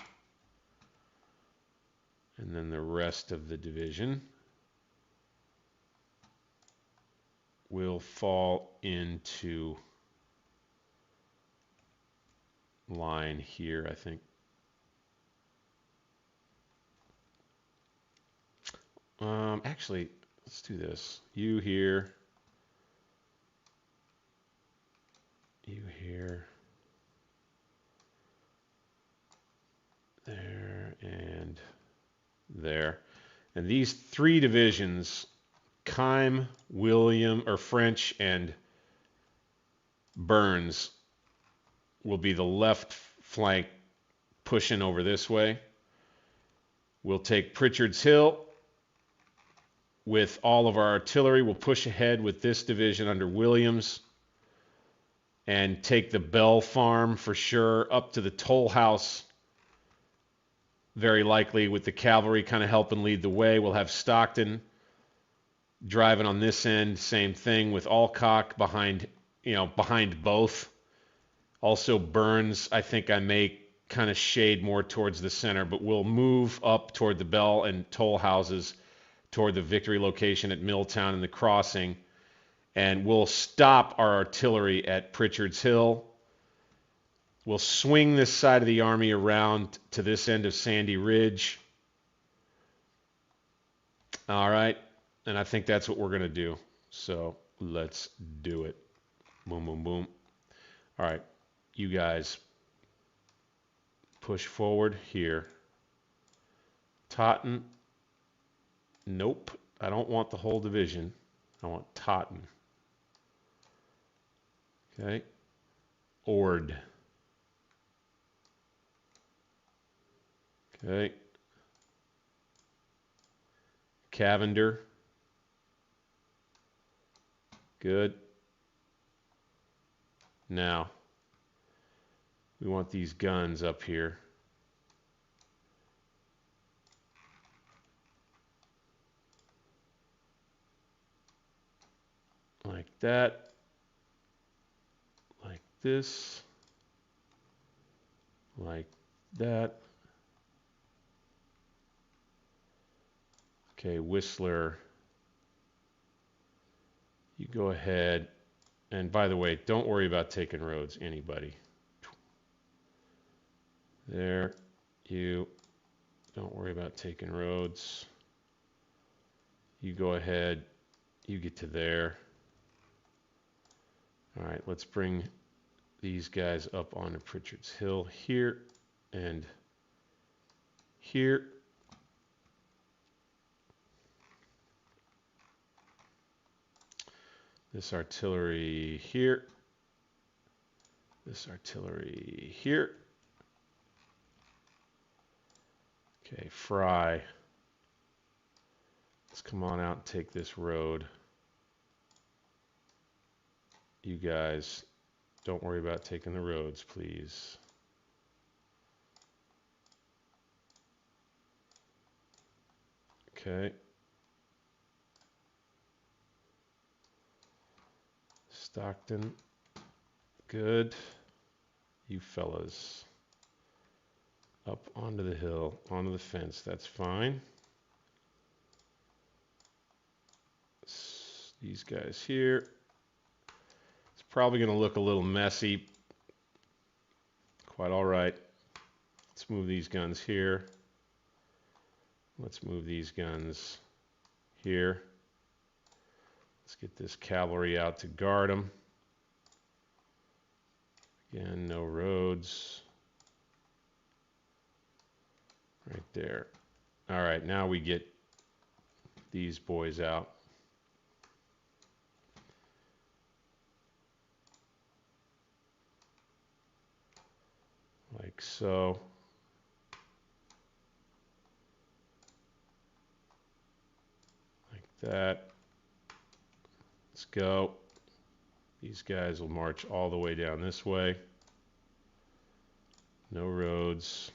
And then the rest of the division will fall into line here, I think. Actually, let's do this. You here. You here. There and there. And these three divisions, Keim, William, or French, and Burns, will be the left flank pushing over this way. We'll take Pritchard's Hill with all of our artillery. We'll push ahead with this division under Williams and take the Bell Farm for sure up to the Toll House, very likely with the cavalry kind of helping lead the way. We'll have Stockton driving on this end, same thing with Alcock behind, behind both. Also Burns, I think I may kind of shade more towards the center, but we'll move up toward the Bell and Toll Houses toward the victory location at Milltown and the crossing. And we'll stop our artillery at Pritchard's Hill. We'll swing this side of the army around to this end of Sandy Ridge. All right. And I think that's what we're going to do. So let's do it. Boom, boom, boom. All right. You guys push forward here. Totten. Nope. I don't want the whole division. I want Totten. Okay. Ord. Okay. Cavender. Good. Now, we want these guns up here. Like that. Like this. Like that. Okay, Whistler. You go ahead. And by the way, don't worry about taking roads, anybody. There. You. Don't worry about taking roads. You go ahead. You get to there. All right, let's bring these guys up onto Pritchard's Hill here and here. This artillery here. This artillery here. Okay, Fry. Let's come on out and take this road. You guys, don't worry about taking the roads, please. Okay. Stockton. Good. You fellas. Up onto the hill, onto the fence. That's fine. These guys here. It's probably going to look a little messy. Quite all right. Let's move these guns here. Let's move these guns here. Let's get this cavalry out to guard them. Again, no roads. Right there. All right, now we get these boys out. Like so. Like that. Let's go. These guys will march all the way down this way. No roads.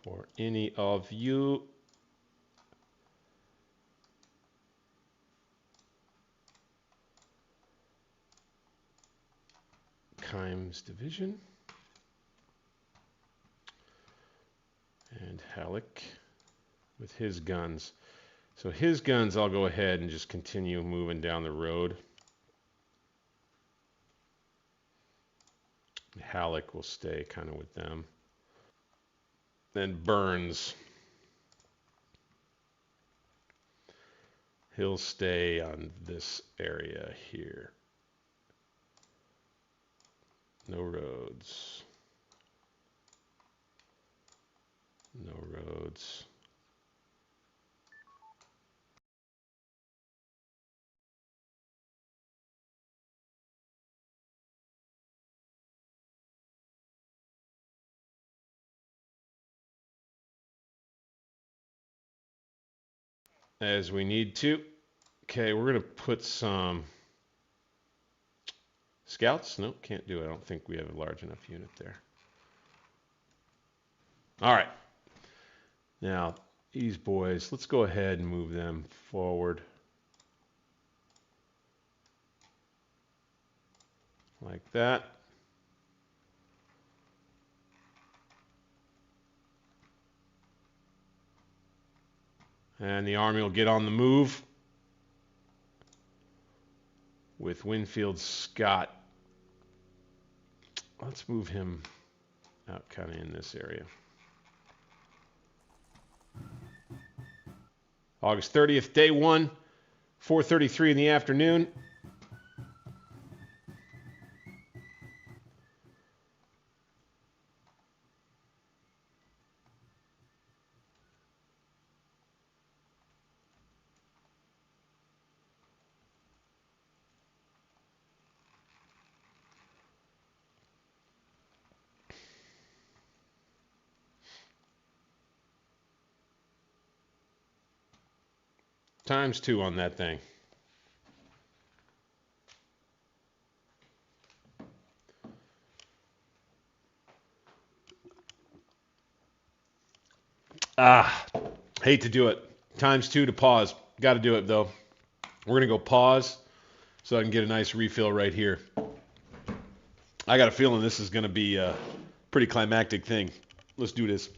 For any of you. Kimes Division. And Halleck with his guns. So his guns, I'll go ahead and just continue moving down the road. Halleck will stay kind of with them. Then Burns. He'll stay on this area here. No roads. No roads. As we need to. Okay, we're going to put some scouts. Nope, can't do it. I don't think we have a large enough unit there. All right. Now, these boys, let's go ahead and move them forward. Like that. And the army will get on the move with Winfield Scott. Let's move him out kind of in this area. August 30th, day 1, 4:33 in the afternoon. ×2 on that thing. Hate to do it. ×2 to pause. Got to do it though. We're gonna go pause so I can get a nice refill right here. I got a feeling this is gonna be a pretty climactic thing. Let's do this.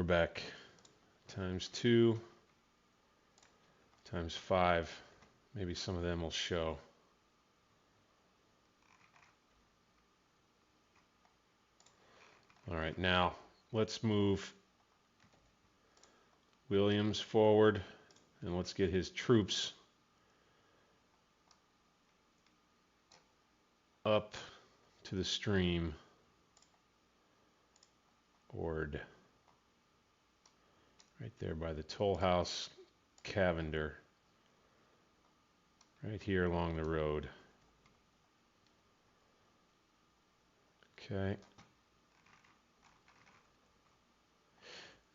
we're back. Times 2, times 5. Maybe some of them will show. All right, now let's move Williams forward, and let's get his troops up to the stream. Ord. Right there by the toll house, Cavender. Right here along the road. Okay.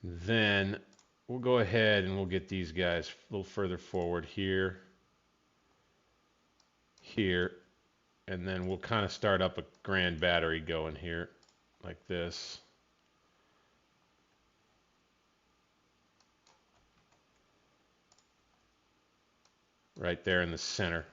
Then we'll go ahead and we'll get these guys a little further forward here, here, and then we'll kind of start up a grand battery going here like this. Right there in the center.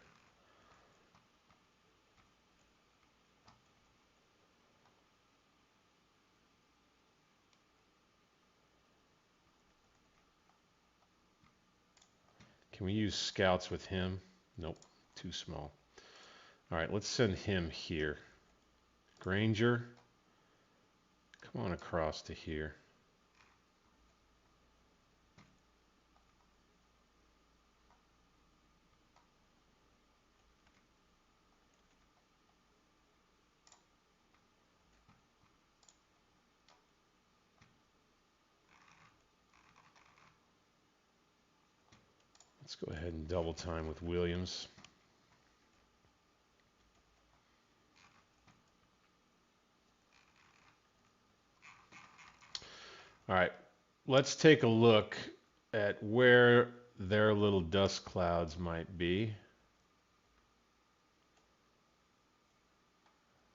Can we use scouts with him? Nope, too small. All right, let's send him here. Granger, come on across to here. Let's go ahead and double time with Williams. All right, let's take a look at where their little dust clouds might be.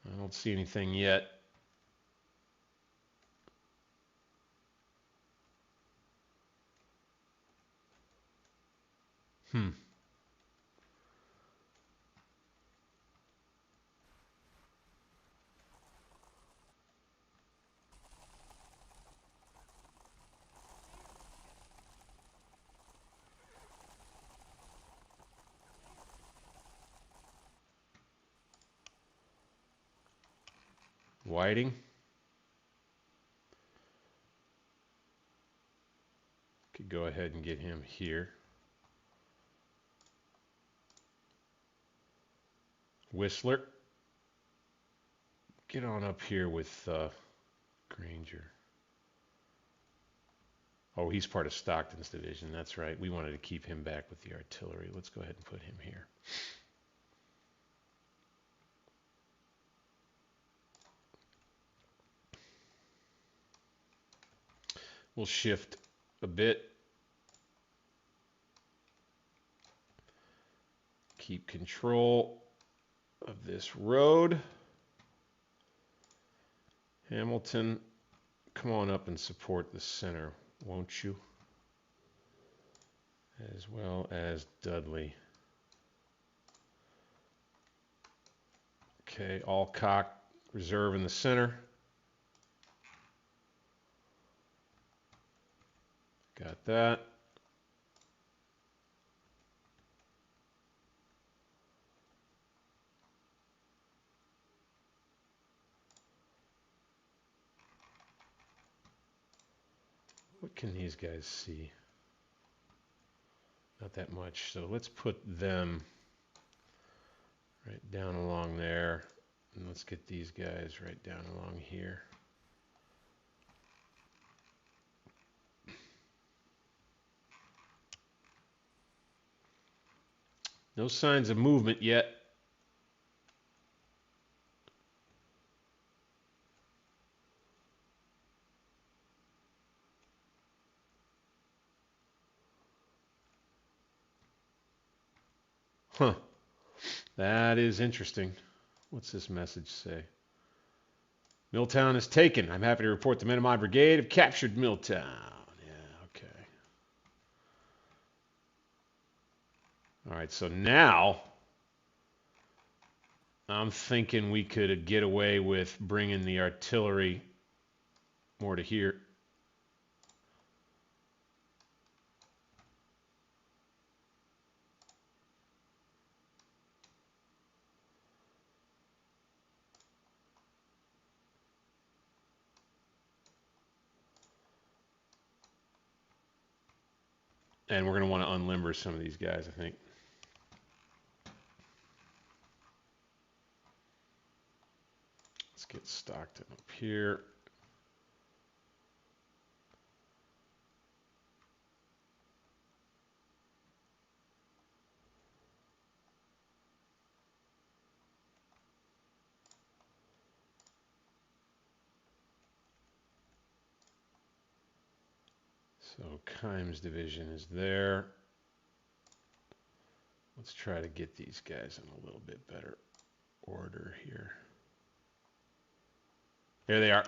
I don't see anything yet. Whiting. Could go ahead and get him here. Whistler. Get on up here with Granger. Oh, he's part of Stockton's division. That's right. We wanted to keep him back with the artillery. Let's go ahead and put him here. We'll shift a bit. Keep control of this road. Hamilton, come on up and support the center, won't you? As well as Dudley. Okay, Alcock, reserve in the center. Got that. What can these guys see? Not that much. So let's put them right down along there. And let's get these guys right down along here. No signs of movement yet. Huh. That is interesting. What's this message say? Milltown is taken. I'm happy to report the men of my brigade have captured Milltown. Yeah, okay. All right, so now I'm thinking we could get away with bringing the artillery more to here. And we're going to want to unlimber some of these guys, I think. Let's get Stockton up here. So Kimes division is there. Let's try to get these guys in a little bit better order here. There they are.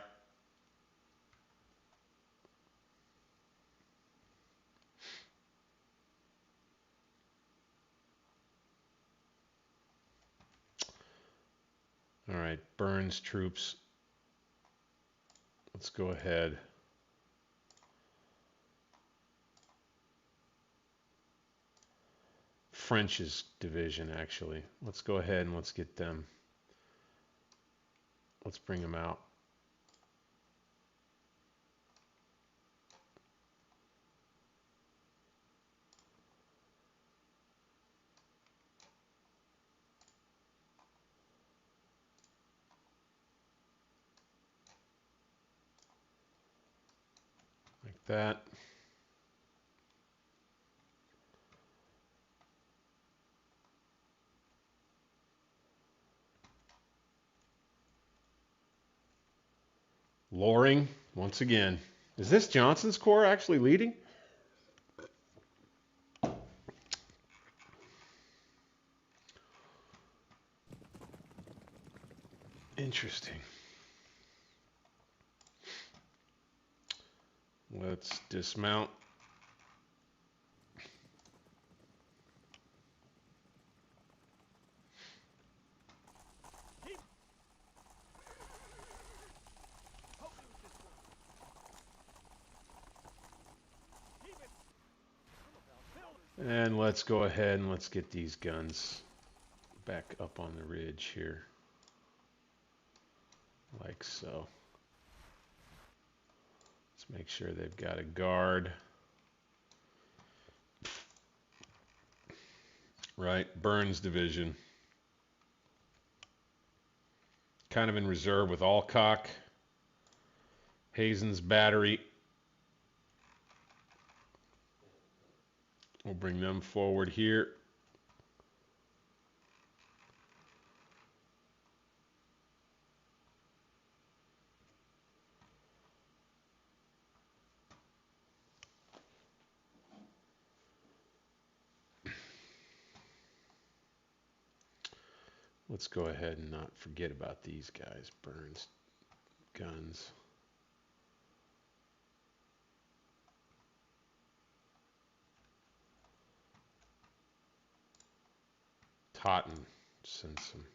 All right, Burns troops. Let's go ahead. French's division, actually. Let's go ahead and let's get them. Let's bring them out. Like that. Loring, once again. Is this Johnson's corps actually leading? Interesting. Let's dismount. And let's go ahead and let's get these guns back up on the ridge here. Like so. Let's make sure they've got a guard. Right, Burns division. Kind of in reserve with Alcock. Hazen's battery. We'll bring them forward here. Let's go ahead and not forget about these guys. Burns guns. Totten, send some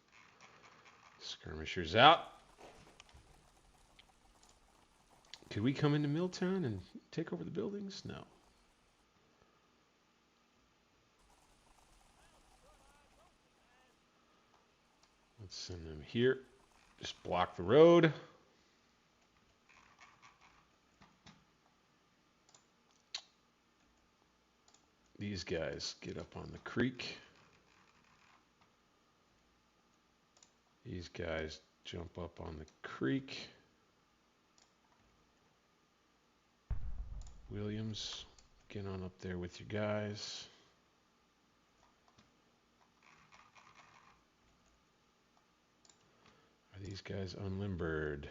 skirmishers out. Could we come into Milltown and take over the buildings? No. Let's send them here. Just block the road. These guys get up on the creek. These guys jump up on the creek. Williams, get on up there with your guys. Are these guys unlimbered?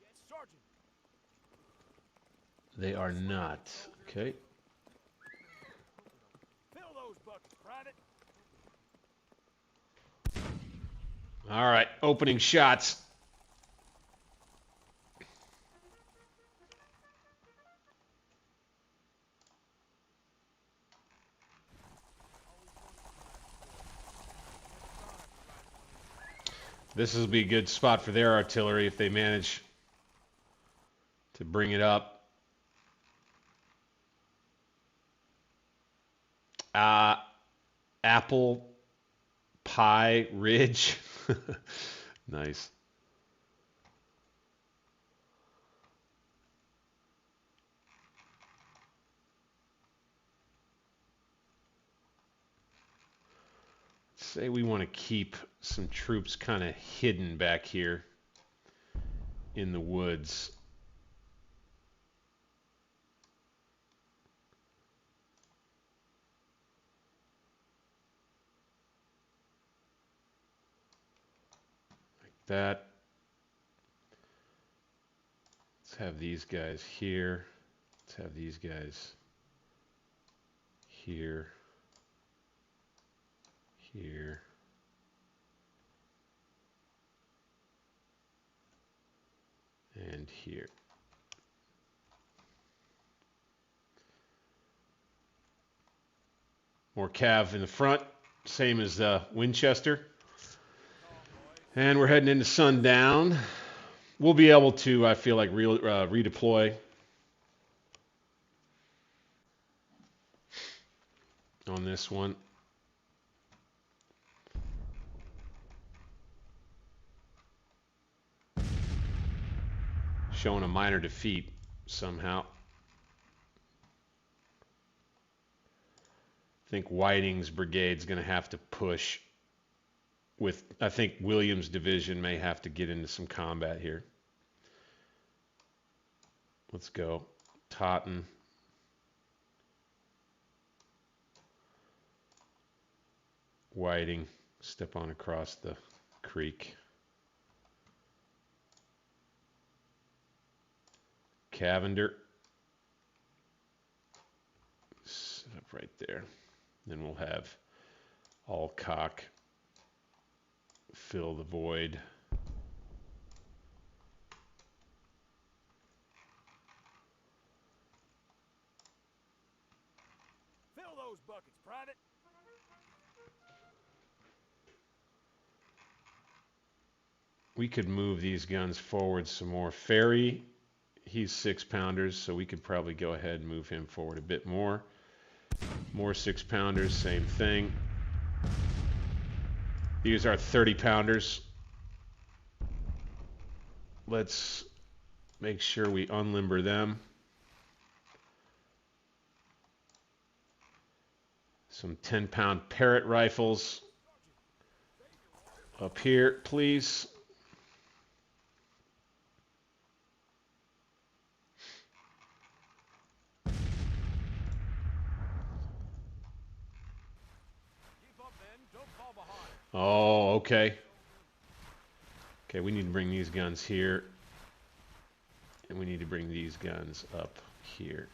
Yes, Sergeant. They are not. Okay. Fill those buckets, Private. All right, opening shots. This will be a good spot for their artillery if they manage to bring it up. Apple Pie Ridge. Nice. Say we want to keep some troops kind of hidden back here in the woods. Like that. Let's have these guys here. Let's have these guys here. Here. And here. More cav in the front, same as Winchester. And we're heading into sundown. We'll be able to, I feel like, redeploy on this one. Showing a minor defeat somehow. I think Whiting's brigade's going to have to push with, I think Williams' division may have to get into some combat here. Let's go. Totten. Whiting, step on across the creek. Cavender. Set up right there. Then we'll have Alcock fill the void. Fill those buckets, Private. We could move these guns forward some more. Ferry, he's 6-pounders, so we could probably go ahead and move him forward a bit more. More 6-pounders, same thing. These are 30-pounders. Let's make sure we unlimber them. Some 10-pound Parrott rifles up here, please. Oh, okay. Okay, we need to bring these guns here. And we need to bring these guns up here.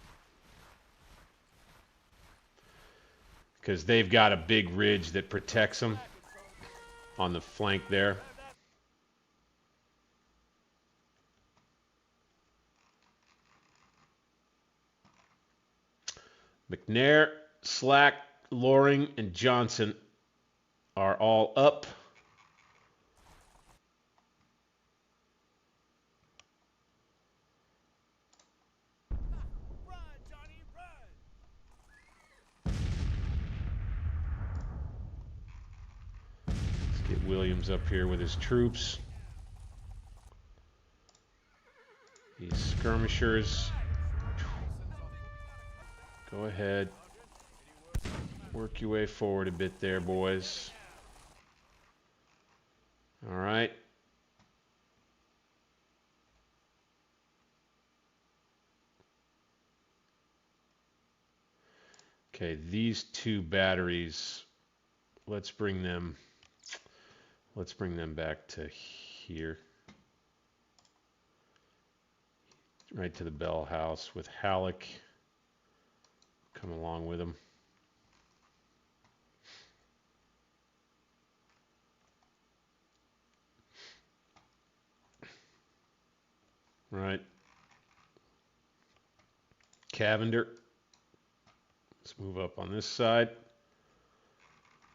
Because they've got a big ridge that protects them on the flank there. McNair, Slack, Loring, and Johnson are all up. Run, Johnny, run. Let's get Williams up here with his troops. These skirmishers. Go ahead. Work your way forward a bit there, boys. All right. Okay, these two batteries, let's bring them back to here. Right to the Bell House with Halleck. Come along with them. Right. Cavender. Let's move up on this side.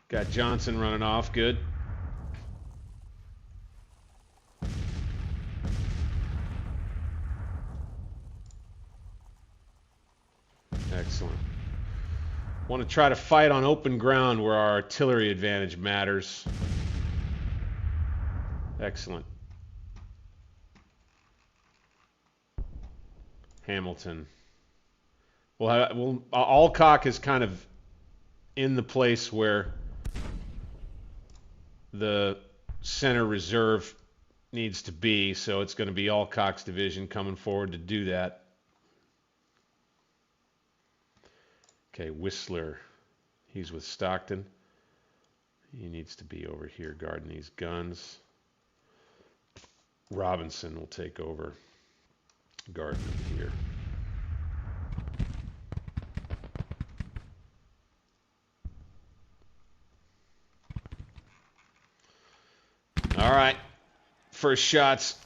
Got Johnson running off. Good. Excellent. Want to try to fight on open ground where our artillery advantage matters. Excellent. Hamilton. Alcock is kind of in the place where the center reserve needs to be, so it's going to be Alcock's division coming forward to do that. Okay, Whistler, he's with Stockton. He needs to be over here guarding these guns. Robinson will take over guarding them here. All right, first shots.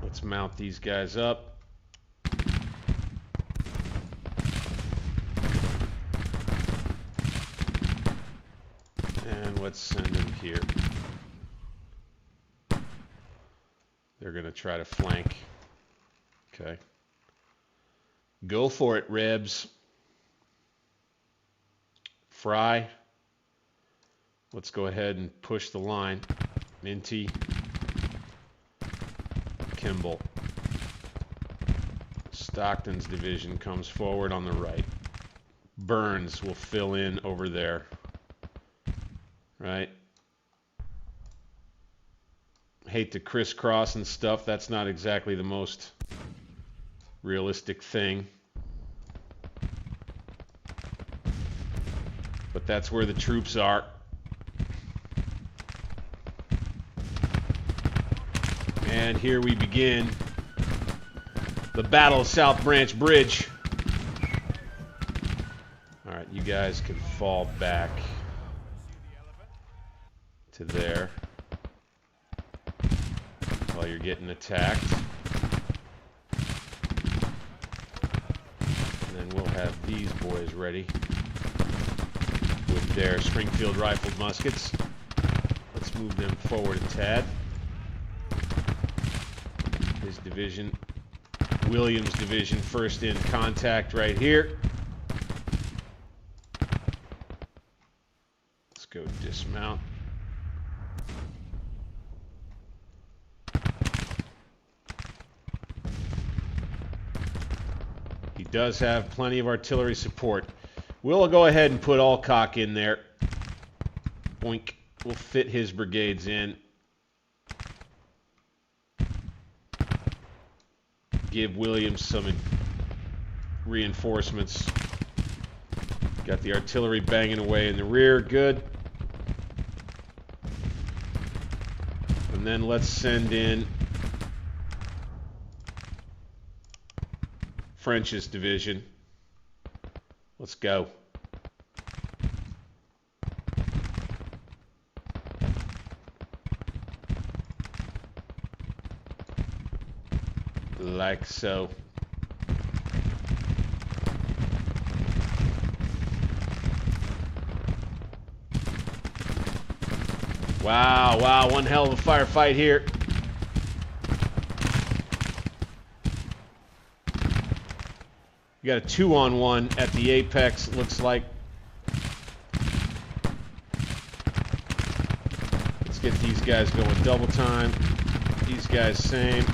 Let's mount these guys up. And let's send them here. They're going to try to flank. Okay. Go for it, Rebs. Fry. Let's go ahead and push the line. Minty. Kimball. Stockton's division comes forward on the right. Burns will fill in over there. Right? Hate to crisscross and stuff. That's not exactly the most realistic thing. But that's where the troops are. And here we begin the Battle of South Branch Bridge. All right, you guys can fall back to there while you're getting attacked. And then we'll have these boys ready with their Springfield rifled muskets. Let's move them forward a tad. His division, Williams' division, first in contact right here. Let's go dismount. He does have plenty of artillery support. We'll go ahead and put Alcock in there. Boink. We'll fit his brigades in. Give Williams some reinforcements. Got the artillery banging away in the rear. Good. And then let's send in French's division. Let's go. Like so. Wow, wow, one hell of a firefight here. You got a 2-on-1 at the apex, it looks like. Let's get these guys going double time. These guys same.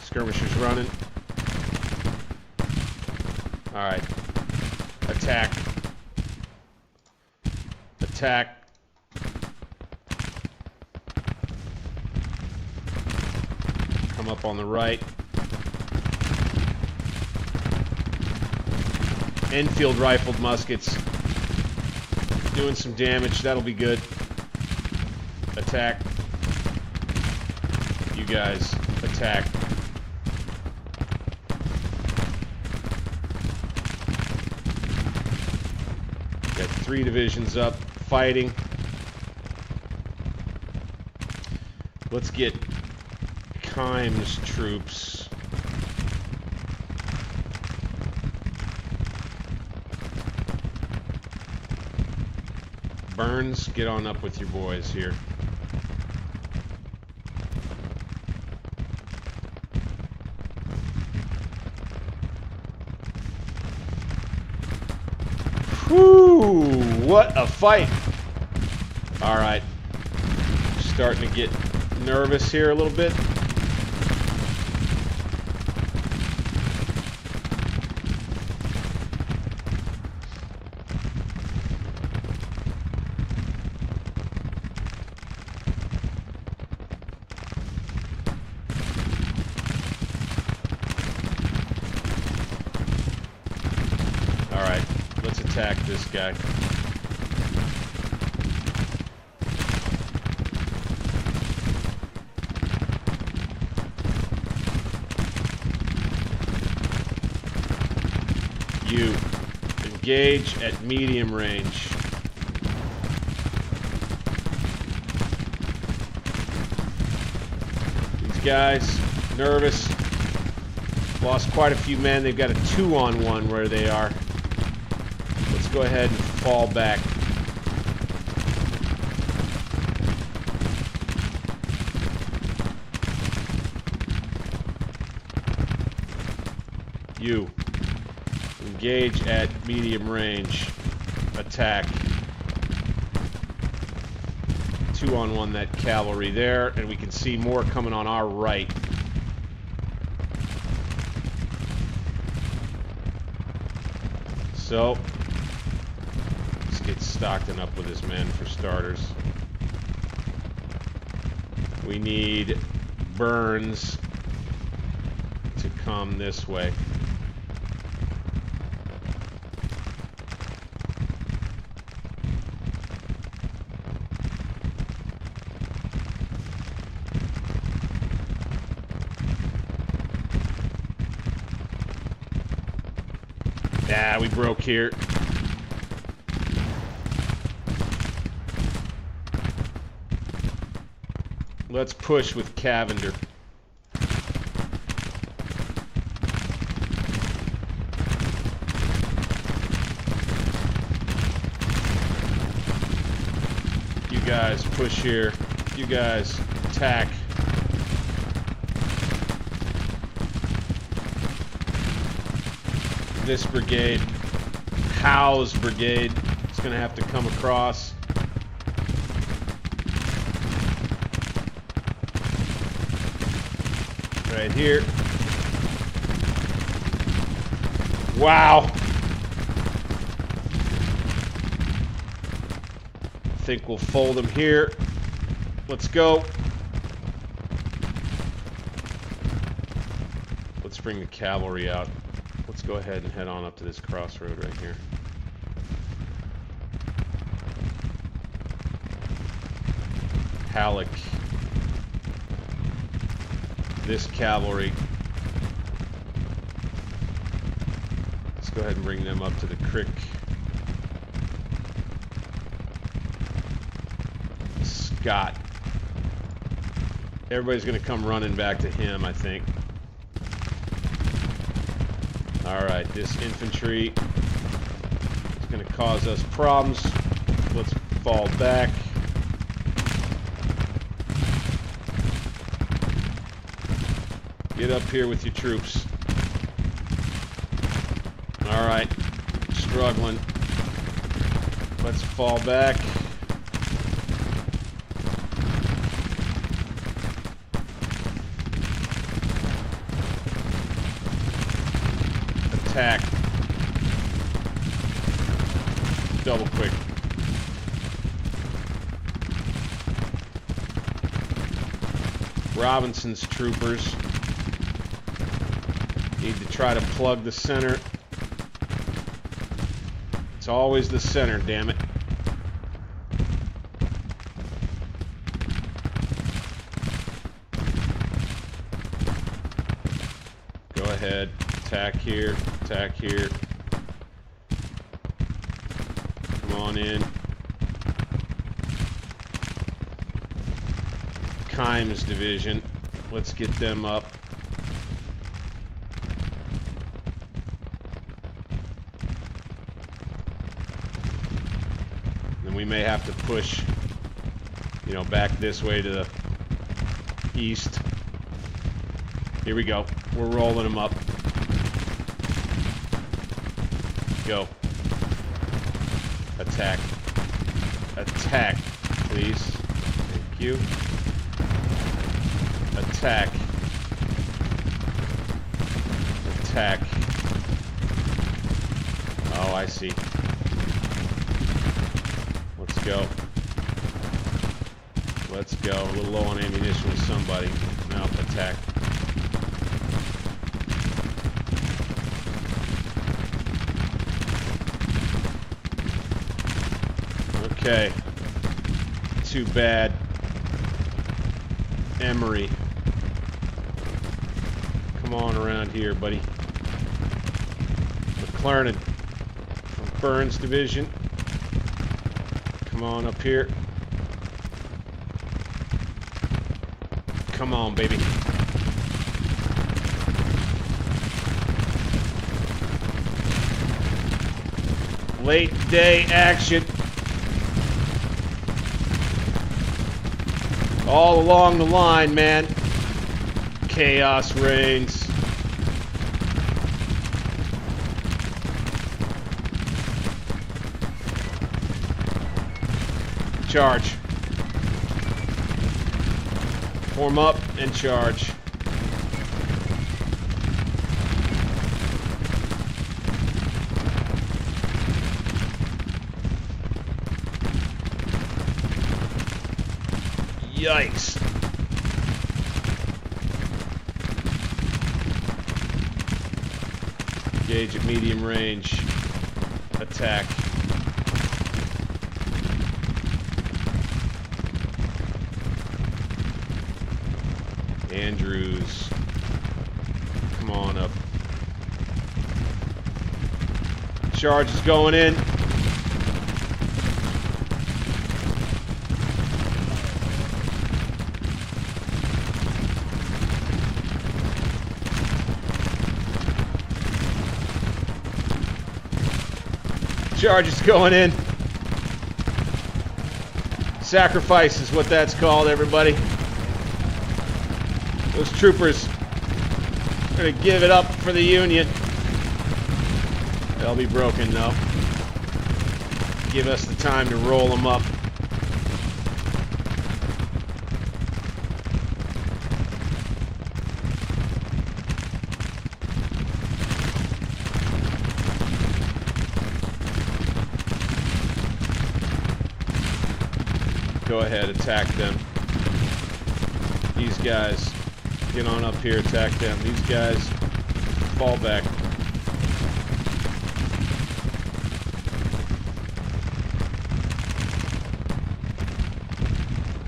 Skirmishers running. All right. Attack. Attack. Come up on the right. Enfield rifled muskets. Doing some damage. That'll be good. Attack. You guys, attack. Got 3 divisions up, fighting. Let's get Kime's troops. Burns, get on up with your boys here. Whew, what a fight. All right. Starting to get nervous here a little bit. All right, let's attack this guy. You engage at medium range. These guys, nervous. Lost quite a few men. They've got a 2-on-1 where they are. Let's go ahead and fall back. You engage at medium range. Attack. 2-on-1 that cavalry there, and we can see more coming on our right. So let's get Stockton up with his men for starters. We need Burns to come this way. Yeah, we broke here. Let's push with Cavender. You guys push here. You guys attack. This brigade, Howe's brigade, is going to have to come across. Right here. Wow. I think we'll fold them here. Let's go. Let's bring the cavalry out. Let's go ahead and head on up to this crossroad right here. Halleck. This cavalry. Let's go ahead and bring them up to the creek. Scott. Everybody's going to come running back to him, I think. Alright, this infantry is going to cause us problems. Let's fall back. Get up here with your troops. Alright, struggling. Let's fall back. Attack. Double quick. Robinson's troopers need to try to plug the center. It's always the center, damn it. Go ahead. Attack here. Attack here. Come on in. Kimes division. Let's get them up. Then we may have to push, you know, back this way to the east. Here we go. We're rolling them up. Go. Attack. Attack. please. Thank you. Attack. Attack. Oh, I see. Let's go. Let's go. A little low on ammunition with somebody. Now attack. Okay. Too bad. Emery. Come on around here, buddy. McClellan from Burns Division. Come on up here. Come on, baby. Late day action. All along the line, man. Chaos reigns. Charge. Form up and charge. Yikes. Engage at medium range. Attack. Andrews. Come on up. Charge is going in. Charge is going in. Sacrifice is what that's called, everybody. Those troopers are going to give it up for the Union. They'll be broken, though. Give us the time to roll them up. Go ahead, attack them. These guys, get on up here, attack them. These guys, fall back.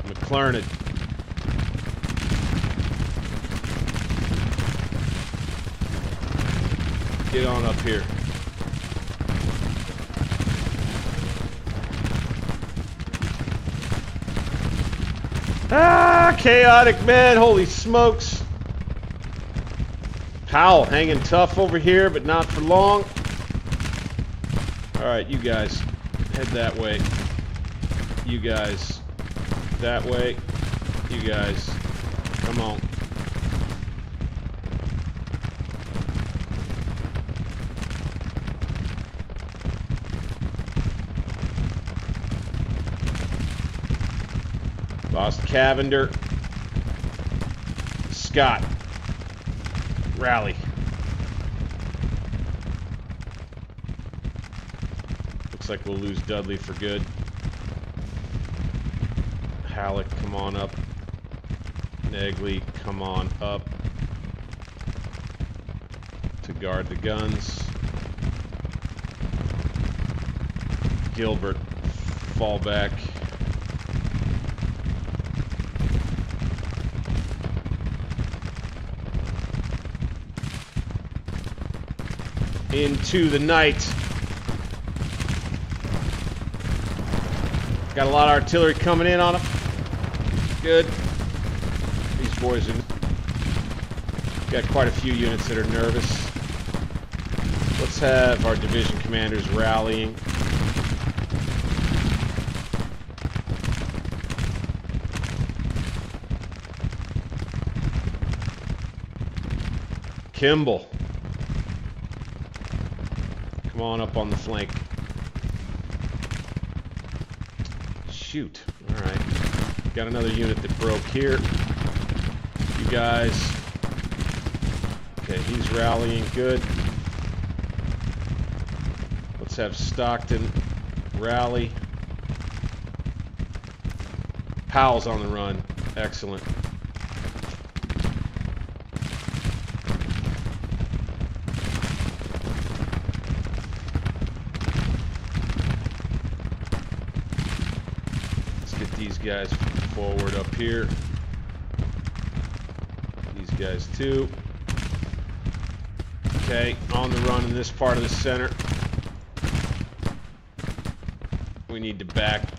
McClellan. Get on up here. Ah, chaotic, man. Holy smokes. Powell hanging tough over here, but not for long. Alright, you guys, head that way. You guys, that way. You guys, come on. Lost Cavender. Scott. Rally. Looks like we'll lose Dudley for good. Halleck, come on up. Negley, come on up. To guard the guns. Gilbert, fall back. Into the night. Got a lot of artillery coming in on them. Good. These boys have got quite a few units that are nervous. Let's have our division commanders rallying. Kimball. Come on up on the flank. shoot. All right. Got another unit that broke here. You guys. Okay, he's rallying. Good. Let's have Stockton rally. Powell's on the run. Excellent. Let's get these guys forward up here. These guys too. Okay, on the run in this part of the center. We need to back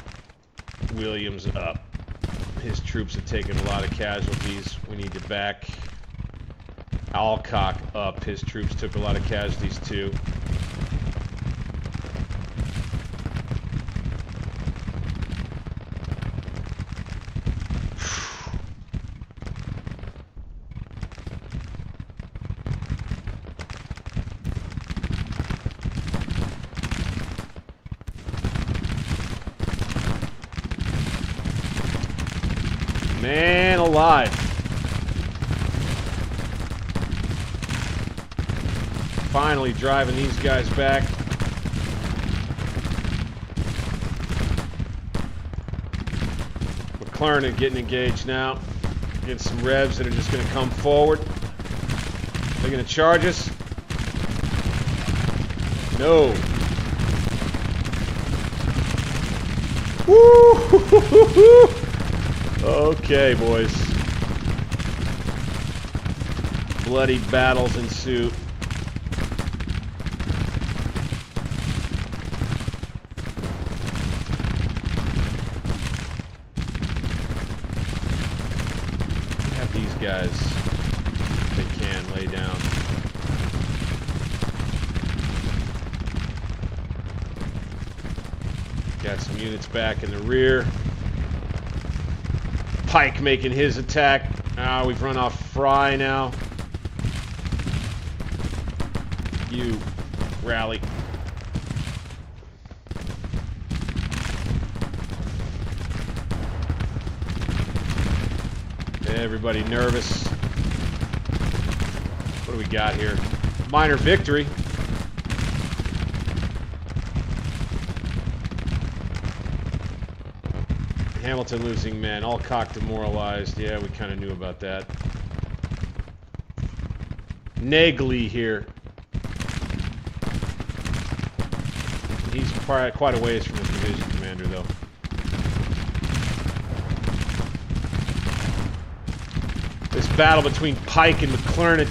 Williams up. His troops have taken a lot of casualties. We need to back Alcock up. His troops took a lot of casualties too. Man alive. Finally driving these guys back. McClellan getting engaged now. Getting some revs that are just going to come forward. They're going to charge us. No. Woo! Okay, boys. Bloody battles ensue. Have these guys, if they can, lay down. Got some units back in the rear. Pike making his attack. We've run off Fry now. You rally. Everybody nervous. What do we got here? Minor victory. Hamilton losing men. Alcock demoralized. Yeah, we kind of knew about that. Negley here. He's quite a ways from his division commander, though. This battle between Pike and McClellan.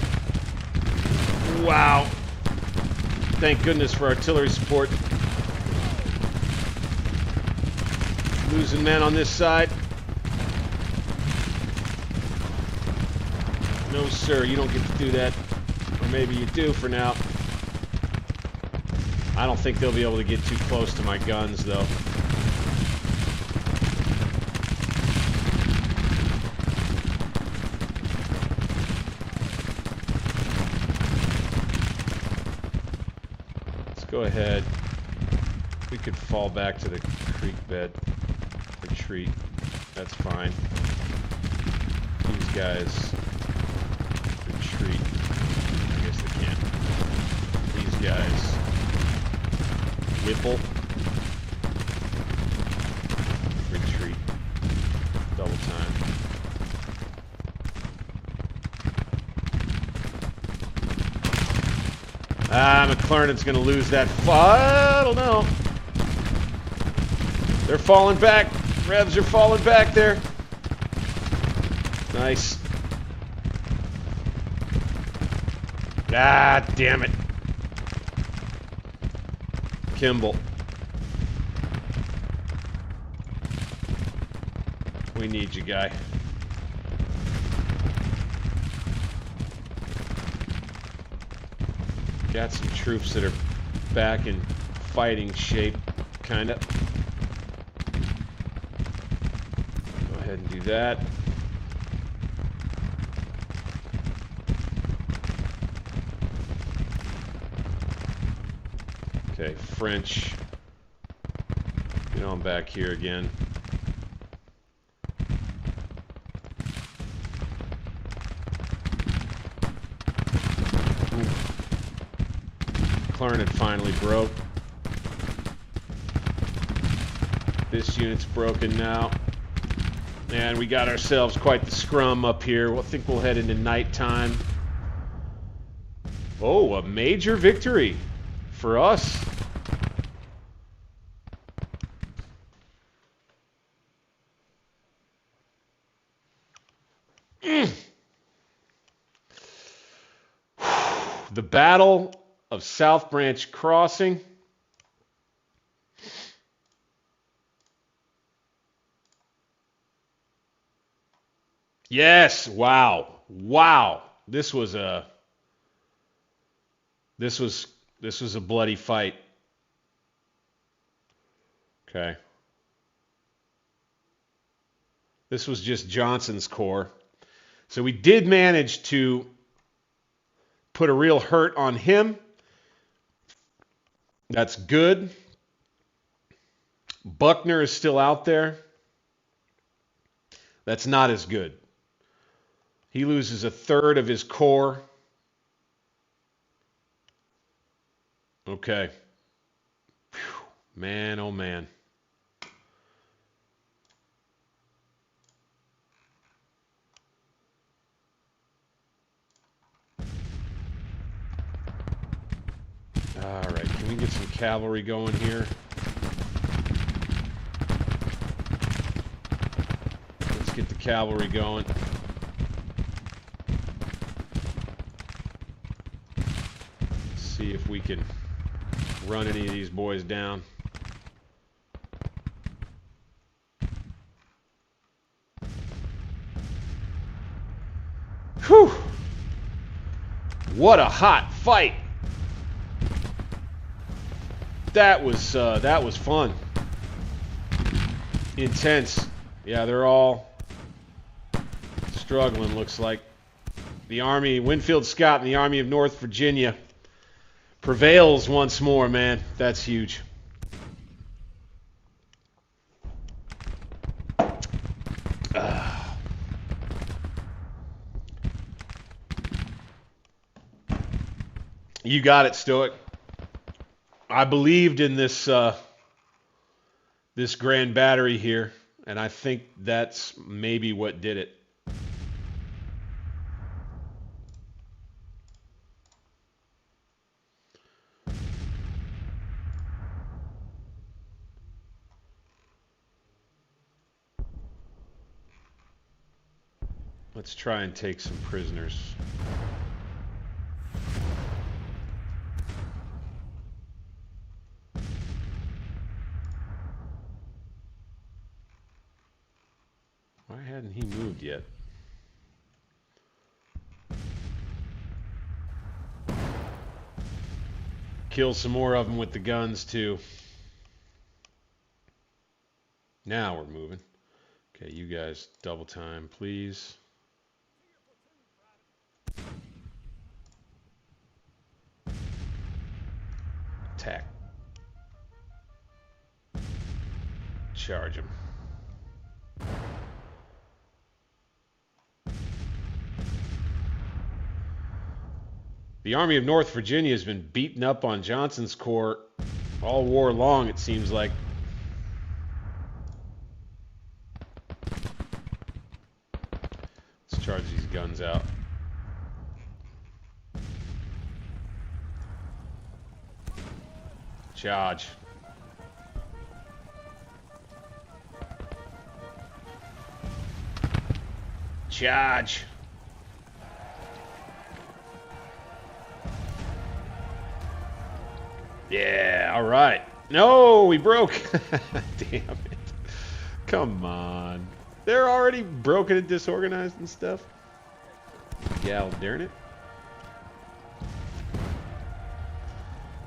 Wow. Thank goodness for artillery support. Losing men on this side. No, sir, you don't get to do that. Or maybe you do for now. I don't think they'll be able to get too close to my guns, though. Let's go ahead. We could fall back to the creek bed. Retreat. That's fine. These guys retreat. I guess they can't. These guys Whipple. Retreat. Double time. McClellan's gonna lose that. I don't know. They're falling back. Revs are falling back there. Nice. Ah, damn it. Kimball. We need you, guy. Got some troops that are back in fighting shape, kinda. Go ahead and do that. Okay, French. Get on back here again. McClellan had finally broke. This unit's broken now. And we got ourselves quite the scrum up here. I think we'll head into nighttime. Oh, a major victory for us. The Battle of South Branch Crossing. Yes, wow. Wow. This was a bloody fight. Okay. This was just Johnson's corps. So we did manage to put a real hurt on him. That's good. Buckner is still out there. That's not as good. He loses a third of his corps. Okay. Whew. Man, oh man. All right, can we get some cavalry going here? Let's get the cavalry going. See if we can run any of these boys down. Whew! What a hot fight! That was fun. Intense. Yeah, they're all struggling, looks like. The Army, Winfield Scott and the Army of North Virginia prevails once more, man. That's huge. You got it, Stoic. I believed in this this grand battery here, and I think that's maybe what did it. Let's try and take some prisoners. Why hadn't he moved yet? Kill some more of them with the guns too. Now we're moving. Okay, you guys double time, please. Attack. Charge him. The Army of North Virginia has been beaten up on Johnson's corps all war long, it seems like. Let's charge these guns out. Charge. Charge. Yeah, all right. No, we broke. Damn it. Come on. They're already broken and disorganized and stuff. Gal darn it.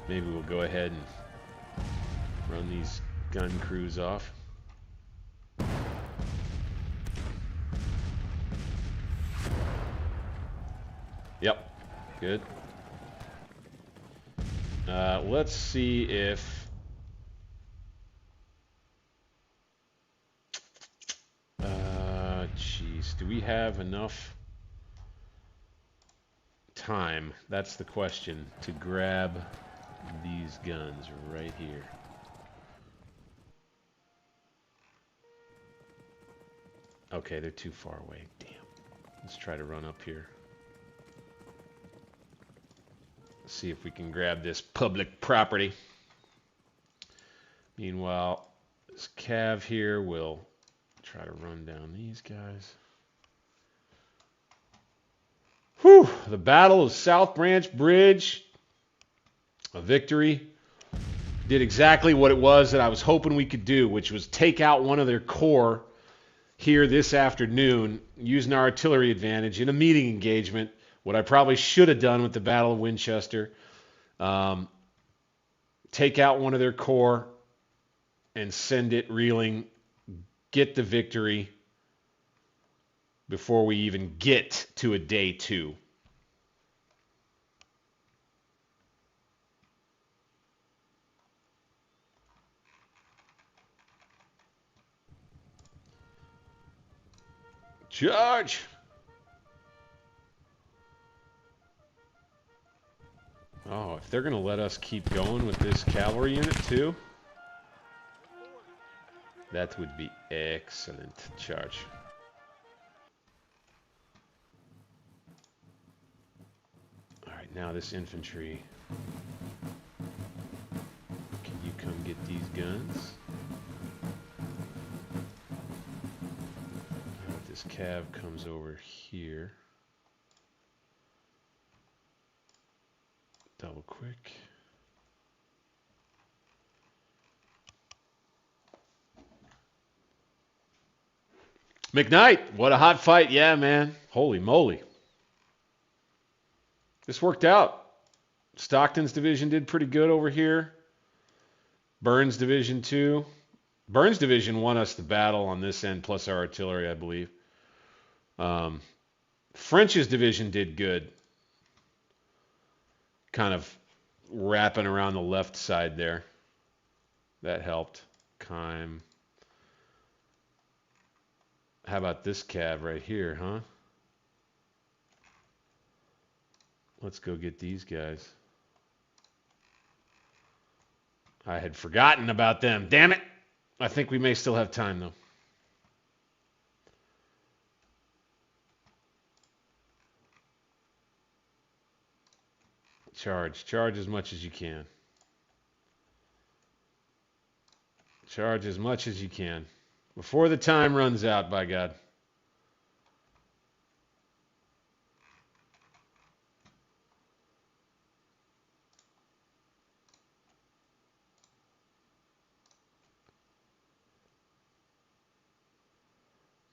Maybe we'll go ahead and run these gun crews off. Yep. Good. Let's see if geez, do we have enough time? That's the question, to grab these guns right here. Okay, they're too far away. Damn. Let's try to run up here. See if we can grab this public property. Meanwhile, this Cav here will try to run down these guys. Whew! The Battle of South Branch Bridge. A victory. Did exactly what it was that I was hoping we could do, which was take out one of their corps here this afternoon, using our artillery advantage in a meeting engagement. What I probably should have done with the Battle of Winchester. Take out one of their corps and send it reeling. Get the victory before we even get to a day 2. Charge! Oh, if they're going to let us keep going with this cavalry unit too, that would be excellent. Charge. All right, now this infantry. Can you come get these guns? All right, this cav comes over here. Double quick. McKnight, what a hot fight. Yeah, man. Holy moly. This worked out. Stockton's division did pretty good over here. Burns' division too. Burns' division won us the battle on this end, plus our artillery, I believe. French's division did good. Kind of wrapping around the left side there. That helped. Kime. How about this cav right here, huh? Let's go get these guys. I had forgotten about them. Damn it! I think we may still have time, though. Charge. Charge as much as you can. Charge as much as you can. Before the time runs out, by God.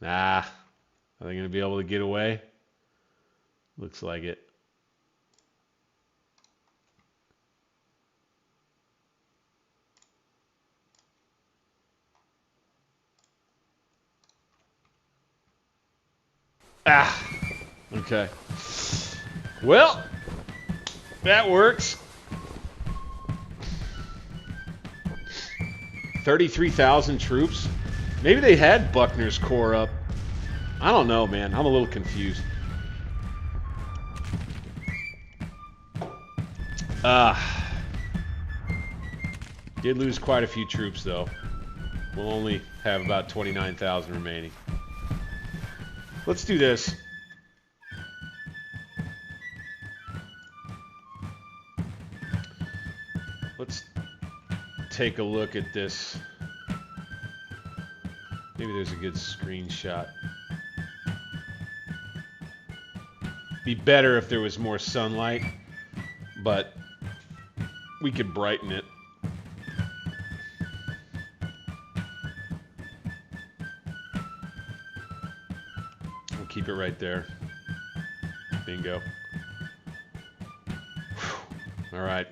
Nah. Are they going to be able to get away? Looks like it. Ah, okay. Well, that works. 33,000 troops. Maybe they had Buckner's corps up. I don't know, man. I'm a little confused. Did lose quite a few troops, though. We'll only have about 29,000 remaining. Let's do this. Let's take a look at this. Maybe there's a good screenshot. Be better if there was more sunlight, but we could brighten it. Keep it right there. Bingo. Whew. All right.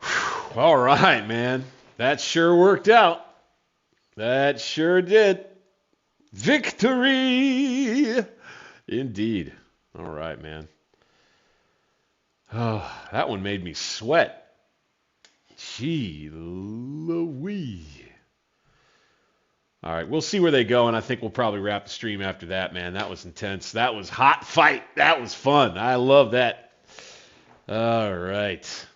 Whew. All right, man. That sure worked out. That sure did. Victory! Indeed. All right, man. Oh, that one made me sweat. Gee Louise. All right, we'll see where they go, and I think we'll probably wrap the stream after that, man. That was intense. That was hot fight. That was fun. I love that. All right.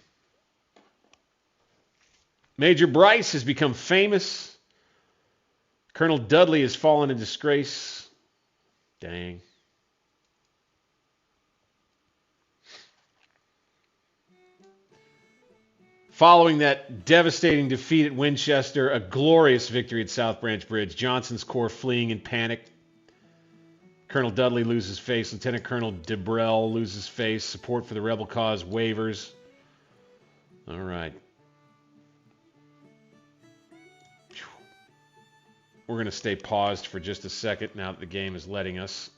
Major Bryce has become famous. Colonel Dudley has fallen in disgrace. Dang. Following that devastating defeat at Winchester, a glorious victory at South Branch Bridge, Johnson's corps fleeing in panic. Colonel Dudley loses face. Lieutenant Colonel DeBrell loses face. Support for the rebel cause wavers. All right. We're going to stay paused for just a second now that the game is letting us.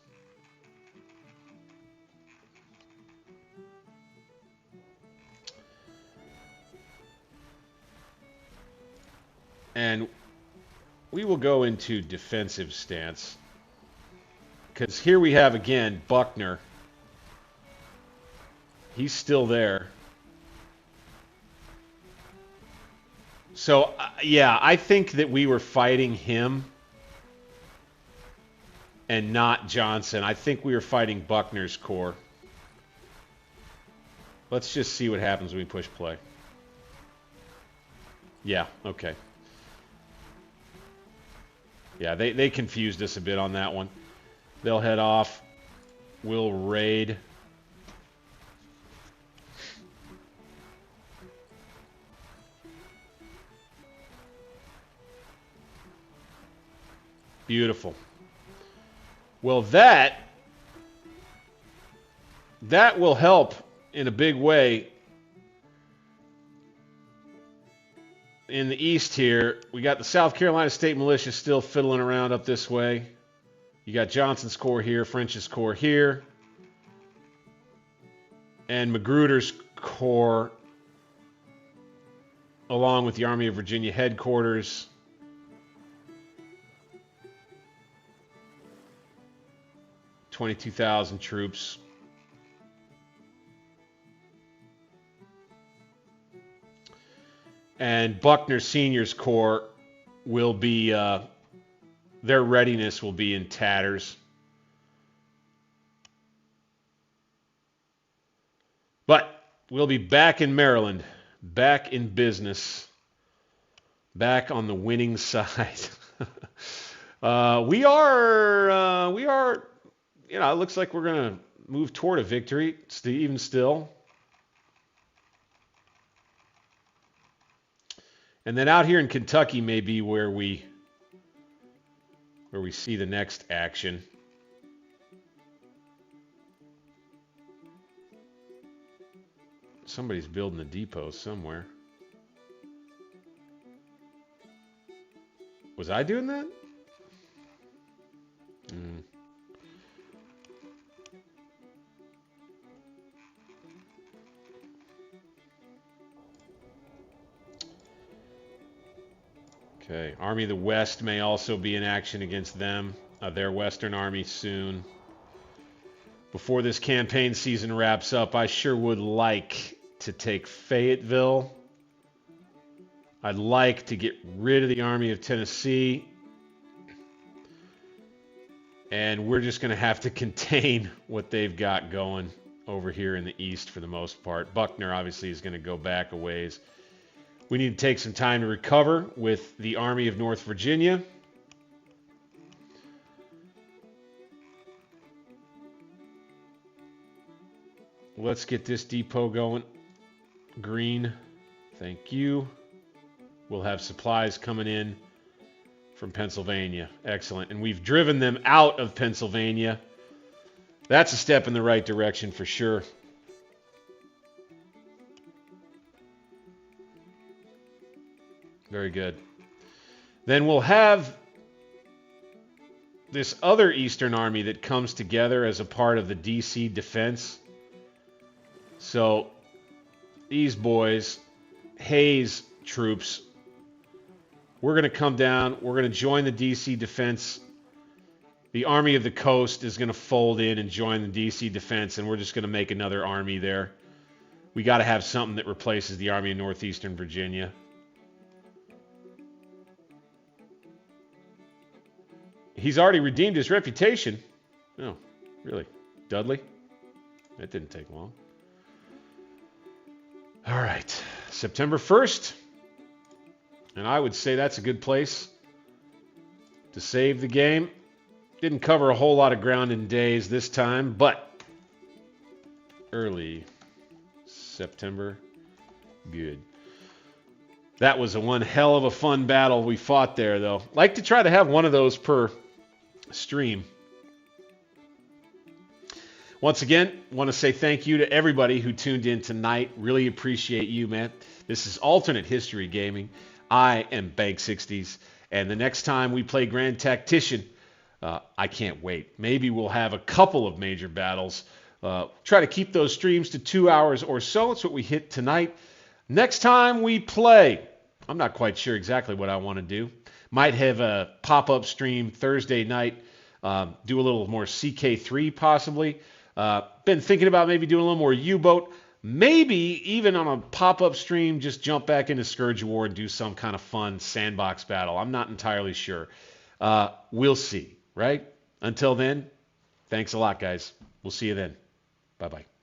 And we will go into defensive stance. Because here we have, again, Buckner. He's still there. So, yeah, I think that we were fighting him and not Johnson. I think we were fighting Buckner's corps. Let's just see what happens when we push play. Yeah, okay. Yeah, they confused us a bit on that one. They'll head off. We'll raid. Beautiful. Well, that will help in a big way. In the east here, we got the South Carolina State Militia still fiddling around up this way. You got Johnson's corps here, French's corps here, and Magruder's corps, along with the Army of Virginia headquarters. $22,000 troops. And Buckner Senior's corps will be, their readiness will be in tatters. But we'll be back in Maryland, back in business, back on the winning side. We are, you know, it looks like we're going to move toward a victory, even still. And then out here in Kentucky may be where we see the next action. Somebody's building a depot somewhere. Was I doing that? Okay, Army of the West may also be in action against them, their Western Army soon. Before this campaign season wraps up, I sure would like to take Fayetteville. I'd like to get rid of the Army of Tennessee. And we're just going to have to contain what they've got going over here in the east for the most part. Buckner obviously is going to go back a ways. We need to take some time to recover with the Army of North Virginia. Let's get this depot going. Green, thank you. We'll have supplies coming in from Pennsylvania. Excellent. And we've driven them out of Pennsylvania. That's a step in the right direction for sure. Very good. Then we'll have this other Eastern Army that comes together as a part of the D.C. defense. So these boys, Hayes troops, we're going to come down. We're going to join the D.C. defense the Army of the Coast is going to fold in and join the D.C. defense, and we're just going to make another army there. We got to have something that replaces the Army of Northeastern Virginia. He's already redeemed his reputation. Oh, really? Dudley? That didn't take long. All right, September 1st. And I would say that's a good place to save the game. Didn't cover a whole lot of ground in days this time, but early September, good. That was one hell of a fun battle we fought there, though. Like to try to have one of those per stream. Once again, want to say thank you to everybody who tuned in tonight. Really appreciate you, man. This is Alternate History Gaming. I am Bank 60s, and the next time we play Grand Tactician, I can't wait. Maybe we'll have a couple of major battles. Try to keep those streams to 2 hours or so. It's what we hit tonight. Next time we play, I'm not quite sure exactly what I want to do. Might have a pop-up stream Thursday night. Do a little more CK3 possibly. Been thinking about maybe doing a little more U-boat. Maybe even on a pop-up stream, just jump back into Scourge of War and do some kind of fun sandbox battle. I'm not entirely sure. We'll see, right? Until then, thanks a lot, guys. We'll see you then. Bye-bye.